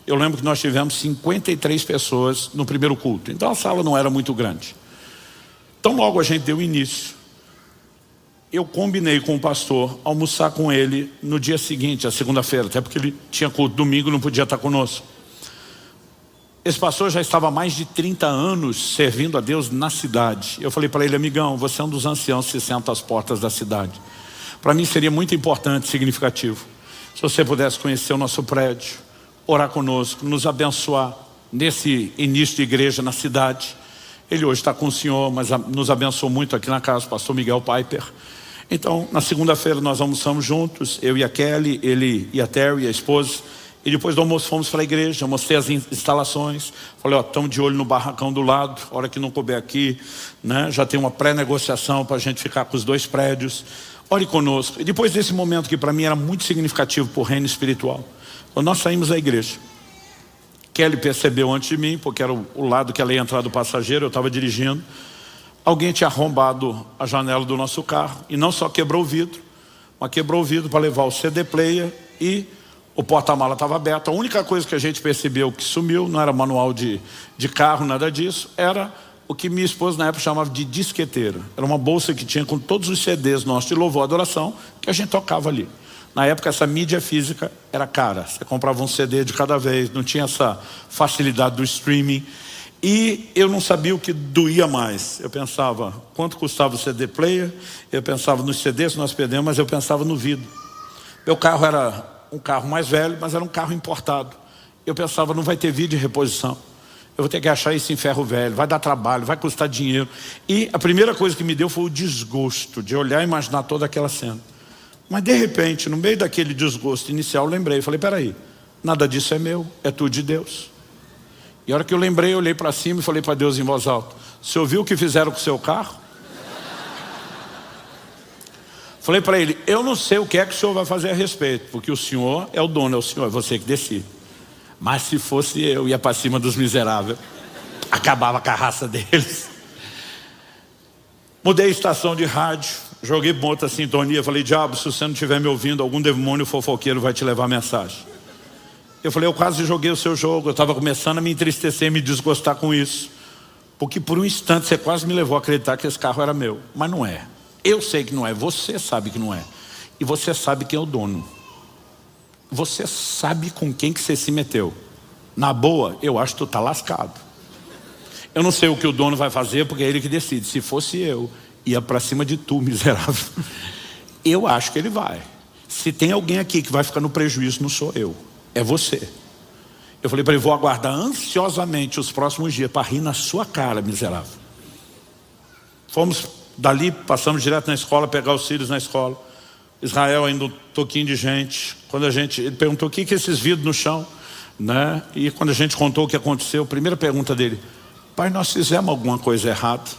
eu lembro que nós tivemos 53 pessoas no primeiro culto, então a sala não era muito grande. Então logo a gente deu início. Eu combinei com o pastor almoçar com ele no dia seguinte, a segunda-feira, até porque ele tinha culto domingo e não podia estar conosco. Esse pastor já estava há mais de 30 anos servindo a Deus na cidade. Eu falei para ele: amigão, você é um dos anciãos que se senta às portas da cidade. Para mim seria muito importante, significativo, se você pudesse conhecer o nosso prédio, orar conosco, nos abençoar nesse início de igreja na cidade. Ele hoje está com o senhor, mas nos abençoou muito aqui na casa, o pastor Miguel Piper. Então, na segunda-feira nós almoçamos juntos, eu e a Kelly, ele e a Terry, a esposa. E depois do almoço fomos para a igreja, mostrei as instalações. Falei: ó, estamos de olho no barracão do lado, hora que não couber aqui, né? Já tem uma pré-negociação para a gente ficar com os 2 prédios. Ore conosco. E depois desse momento que para mim era muito significativo para o reino espiritual, quando nós saímos da igreja, Kelly percebeu antes de mim, porque era o lado que ela ia entrar do passageiro, eu estava dirigindo. Alguém tinha arrombado a janela do nosso carro, e não só quebrou o vidro, mas quebrou o vidro para levar o CD player, e o porta-mala estava aberto. A única coisa que a gente percebeu que sumiu, não era manual de carro, nada disso, era o que minha esposa na época chamava de disqueteira. Era uma bolsa que tinha com todos os CDs nossos de louvor e adoração, que a gente tocava ali. Na época essa mídia física era cara, você comprava um CD de cada vez, não tinha essa facilidade do streaming. E eu não sabia o que doía mais. Eu pensava, quanto custava o CD player? Eu pensava nos CDs que nós perdemos, mas eu pensava no vidro. Meu carro era um carro mais velho, mas era um carro importado. Eu pensava, não vai ter vídeo de reposição. Eu vou ter que achar isso em ferro velho, vai dar trabalho, vai custar dinheiro. E a primeira coisa que me deu foi o desgosto de olhar e imaginar toda aquela cena. Mas de repente, no meio daquele desgosto inicial, eu lembrei, falei: peraí, nada disso é meu, é tudo de Deus. E a hora que eu lembrei, eu olhei para cima e falei para Deus em voz alta: você ouviu o que fizeram com o seu carro? Falei para ele: eu não sei o que é que o senhor vai fazer a respeito, porque o senhor é o dono, é o senhor, é você que decide. Mas se fosse eu, ia para cima dos miseráveis, acabava com a raça deles. Mudei a estação de rádio, joguei para outra sintonia, falei: diabo, se você não estiver me ouvindo, algum demônio fofoqueiro vai te levar a mensagem. Eu falei: eu quase joguei o seu jogo, eu estava começando a me entristecer, me desgostar com isso, porque por um instante você quase me levou a acreditar que esse carro era meu. Mas não é. Eu sei que não é, você sabe que não é. E você sabe quem é o dono. Você sabe com quem que você se meteu. Na boa, eu acho que tu está lascado. Eu não sei o que o dono vai fazer, porque é ele que decide. Se fosse eu, ia para cima de tu, miserável. Eu acho que ele vai. Se tem alguém aqui que vai ficar no prejuízo, não sou eu, é você. Eu falei para ele: vou aguardar ansiosamente os próximos dias para rir na sua cara, miserável. Fomos dali, passamos direto na escola, pegar os filhos na escola. Israel ainda um toquinho de gente. Quando ele perguntou: o que é esses vidros no chão, né? E quando a gente contou o que aconteceu, a primeira pergunta dele: pai, nós fizemos alguma coisa errada?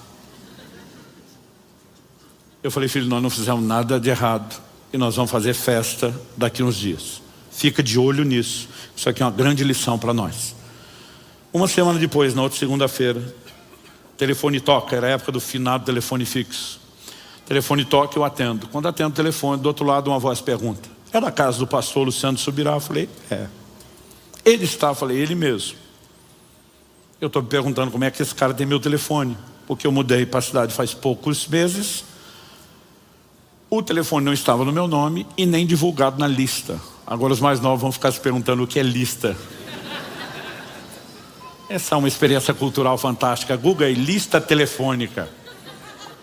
Eu falei: filho, nós não fizemos nada de errado, e nós vamos fazer festa daqui uns dias. Fica de olho nisso. Isso aqui é uma grande lição para nós. Uma semana depois, na outra segunda-feira, telefone toca. Era a época do finado telefone fixo. Telefone toca, eu atendo. Quando atendo o telefone, do outro lado uma voz pergunta: é da casa do pastor Luciano Subirá? Eu falei: é. Ele está? Eu falei: ele mesmo. Eu estou me perguntando como é que esse cara tem meu telefone, porque eu mudei para a cidade faz poucos meses. O telefone não estava no meu nome e nem divulgado na lista. Agora os mais novos vão ficar se perguntando o que é lista. Essa é uma experiência cultural fantástica. Google aí, lista telefônica.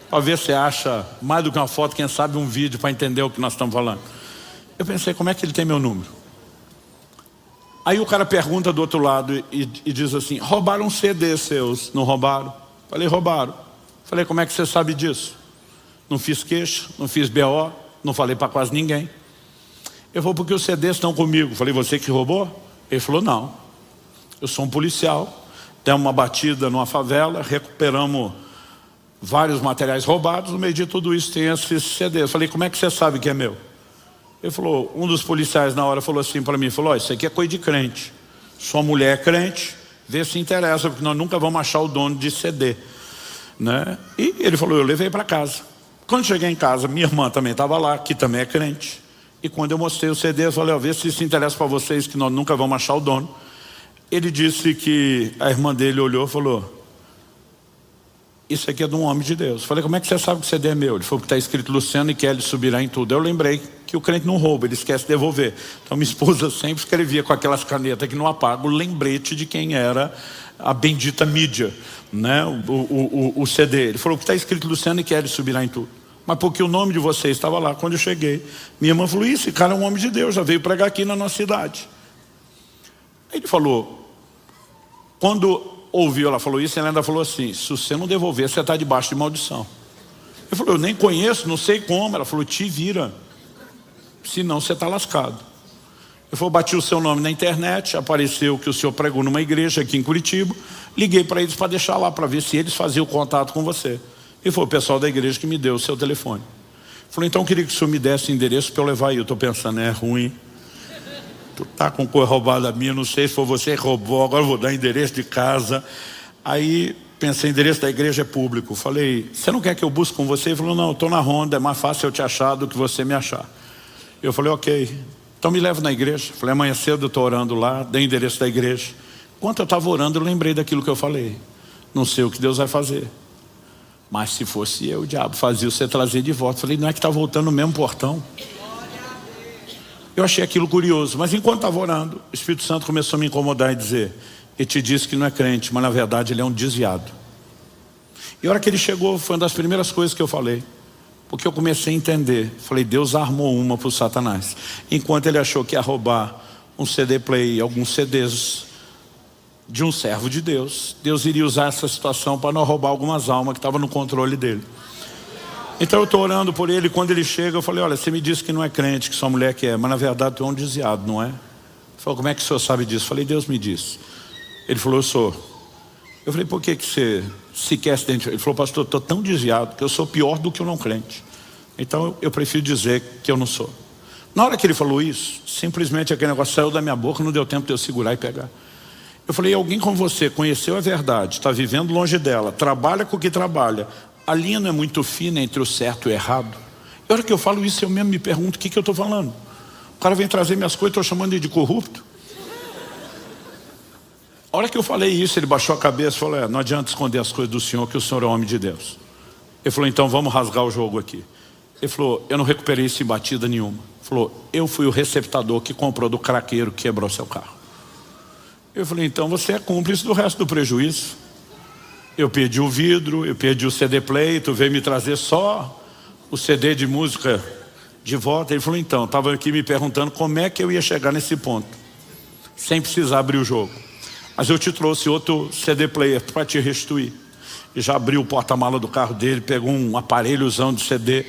Talvez você acha mais do que uma foto, quem sabe um vídeo para entender o que nós estamos falando. Eu pensei, como é que ele tem meu número? Aí o cara pergunta do outro lado e diz assim, roubaram um CD seus, não roubaram? Falei, roubaram. Falei, como é que você sabe disso? Não fiz queixa, não fiz BO, não falei para quase ninguém. Ele falou, porque os CDs estão comigo. Falei, você que roubou? Ele falou, não. Eu sou um policial, demos uma batida numa favela, recuperamos vários materiais roubados, no meio de tudo isso tem esses CDs. Falei, como é que você sabe que é meu? Ele falou, um dos policiais na hora falou assim para mim, falou, isso aqui é coisa de crente. Sua mulher é crente, vê se interessa, porque nós nunca vamos achar o dono de CD. Né? E ele falou, eu levei para casa. Quando cheguei em casa, minha irmã também estava lá, que também é crente. E quando eu mostrei o CD, eu falei, vê se isso interessa para vocês, que nós nunca vamos achar o dono. Ele disse que a irmã dele olhou e falou, isso aqui é de um homem de Deus. Falei, como é que você sabe que o CD é meu? Ele falou que está escrito Luciano e Kelly subirá em tudo. Eu lembrei que o crente não rouba, ele esquece de devolver. Então minha esposa sempre escrevia com aquelas canetas que não apagam o lembrete de quem era a bendita mídia, né? o CD. Ele falou que está escrito Luciano e Kelly subirá em tudo. Mas porque o nome de vocês estava lá quando eu cheguei. Minha irmã falou, esse cara é um homem de Deus, já veio pregar aqui na nossa cidade. Aí ele falou, quando ouviu ela falou isso, ela ainda falou assim, se você não devolver, você está debaixo de maldição. Ele falou, eu nem conheço, não sei como. Ela falou, te vira, senão você está lascado. Ele falou, bati o seu nome na internet, apareceu que o senhor pregou numa igreja aqui em Curitiba, liguei para eles para deixar lá, para ver se eles faziam contato com você. Ele falou, o pessoal da igreja que me deu o seu telefone. Ele falou, então eu queria que o senhor me desse endereço para eu levar aí. Eu estou pensando, é ruim. Tu tá com coisa roubada minha, não sei se foi você que roubou, agora eu vou dar endereço de casa. Aí pensei, endereço da igreja é público. Falei, você não quer que eu busque com você? Ele falou, não, eu estou na ronda, é mais fácil eu te achar do que você me achar. Eu falei, ok, então me leva na igreja. Falei, amanhã cedo eu estou orando lá, dei endereço da igreja. Enquanto eu estava orando, eu lembrei daquilo que eu falei. Não sei o que Deus vai fazer, mas se fosse eu, o diabo fazia você trazer de volta. Falei, não é que está voltando no mesmo portão? Eu achei aquilo curioso, mas enquanto estava orando, o Espírito Santo começou a me incomodar e dizer, ele te disse que não é crente, mas na verdade ele é um desviado. E a hora que ele chegou, foi uma das primeiras coisas que eu falei, porque eu comecei a entender. Falei, Deus armou uma para o Satanás. Enquanto ele achou que ia roubar um CD play, alguns CDs de um servo de Deus, Deus iria usar essa situação para não roubar algumas almas que estavam no controle dele. Então eu estou orando por ele, quando ele chega, eu falei, olha, você me disse que não é crente, que sua mulher quer, mas na verdade tu é um desviado, não é? Ele falou, como é que o senhor sabe disso? Eu falei, Deus me disse. Ele falou, eu sou. Eu falei, por que você se quer se identificar? Ele falou, pastor, eu estou tão desviado que eu sou pior do que o não crente. Então eu prefiro dizer que eu não sou. Na hora que ele falou isso, simplesmente aquele negócio saiu da minha boca, não deu tempo de eu segurar e pegar. Eu falei, alguém como você conheceu a verdade, está vivendo longe dela, trabalha com o que trabalha, a linha não é muito fina entre o certo e o errado. E a hora que eu falo isso, eu mesmo me pergunto o que eu estou falando. O cara vem trazer minhas coisas, estou chamando ele de corrupto. A hora que eu falei isso, ele baixou a cabeça e falou, não adianta esconder as coisas do senhor, que o senhor é homem de Deus. Ele falou, então vamos rasgar o jogo aqui. Ele falou, eu não recuperei isso em batida nenhuma. Ele falou, eu fui o receptador que comprou do craqueiro que quebrou seu carro. Eu falei, então você é cúmplice do resto do prejuízo. Eu perdi o vidro, eu perdi o CD play, tu veio me trazer só o CD de música de volta. Ele falou, então, estava aqui me perguntando como é que eu ia chegar nesse ponto, sem precisar abrir o jogo. Mas eu te trouxe outro CD player para te restituir. E já abriu o porta-mala do carro dele, pegou um aparelhozão de CD.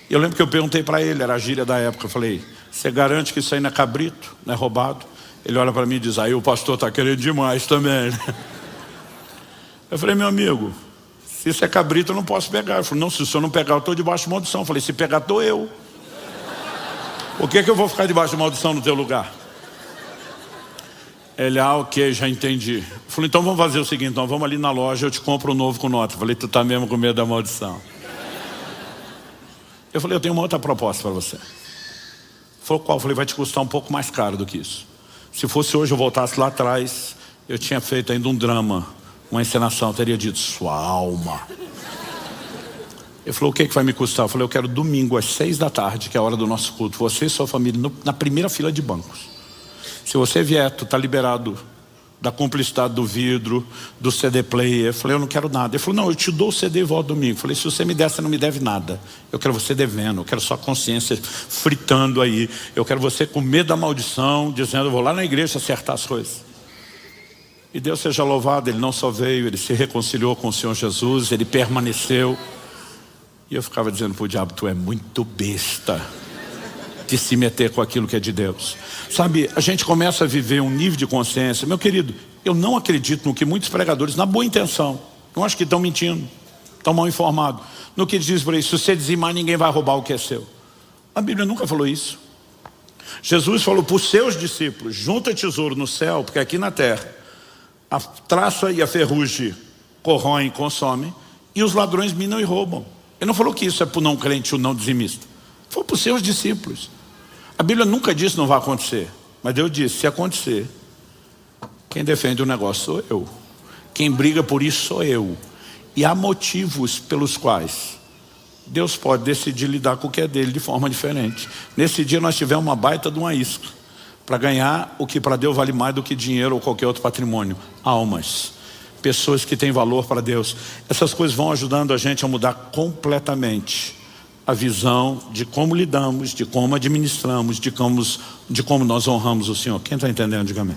E eu lembro que eu perguntei para ele, era a gíria da época, eu falei, você garante que isso aí não é cabrito, não é roubado? Ele olha para mim e diz, aí o pastor está querendo demais também. Eu falei, meu amigo, se isso é cabrito eu não posso pegar. Ele falou, não, se o senhor não pegar eu estou debaixo de maldição. Eu falei, se pegar estou eu. Por que eu vou ficar debaixo de maldição no teu lugar? Ele, ok, já entendi. Eu falei, então vamos fazer o seguinte, então vamos ali na loja, eu te compro um novo com nota. Eu falei, tu tá mesmo com medo da maldição? Eu falei, eu tenho uma outra proposta para você. Falou, qual? Eu falei, vai te custar um pouco mais caro do que isso. Se fosse hoje eu voltasse lá atrás, eu tinha feito ainda um drama, uma encenação, eu teria dito, sua alma. Ele falou, o que vai me custar? Eu falei, eu quero domingo às 6 da tarde, que é a hora do nosso culto, você e sua família na primeira fila de bancos. Se você vier, tu está liberado da cumplicidade do vidro, do CD player. Eu falei, eu não quero nada. Ele falou, não, eu te dou o CD e volto domingo. Eu falei, se você me der, você não me deve nada. Eu quero você devendo, eu quero sua consciência fritando aí. Eu quero você com medo da maldição, dizendo, eu vou lá na igreja acertar as coisas. E Deus seja louvado, ele não só veio, ele se reconciliou com o Senhor Jesus, ele permaneceu. E eu ficava dizendo para o diabo, tu é muito besta de se meter com aquilo que é de Deus. Sabe, a gente começa a viver um nível de consciência. Meu querido, eu não acredito no que muitos pregadores, na boa intenção, eu acho que estão mentindo, estão mal informados, no que diz por aí, se você dizimar, ninguém vai roubar o que é seu. A Bíblia nunca falou isso. Jesus falou para os seus discípulos, junta tesouro no céu, porque aqui na terra a traça e a ferrugem corroem, consomem, e os ladrões minam e roubam. Ele não falou que isso é para o não crente ou não dizimista. Foi para os seus discípulos. A Bíblia nunca disse não vai acontecer. Mas Deus disse, se acontecer, quem defende o negócio sou eu. Quem briga por isso sou eu. E há motivos pelos quais Deus pode decidir lidar com o que é dele de forma diferente. Nesse dia nós tivemos uma baita de uma isca para ganhar o que para Deus vale mais do que dinheiro ou qualquer outro patrimônio. Almas. Pessoas que têm valor para Deus. Essas coisas vão ajudando a gente a mudar completamente a visão de como lidamos, de como administramos, de como nós honramos o Senhor. Quem está entendendo, diga amém.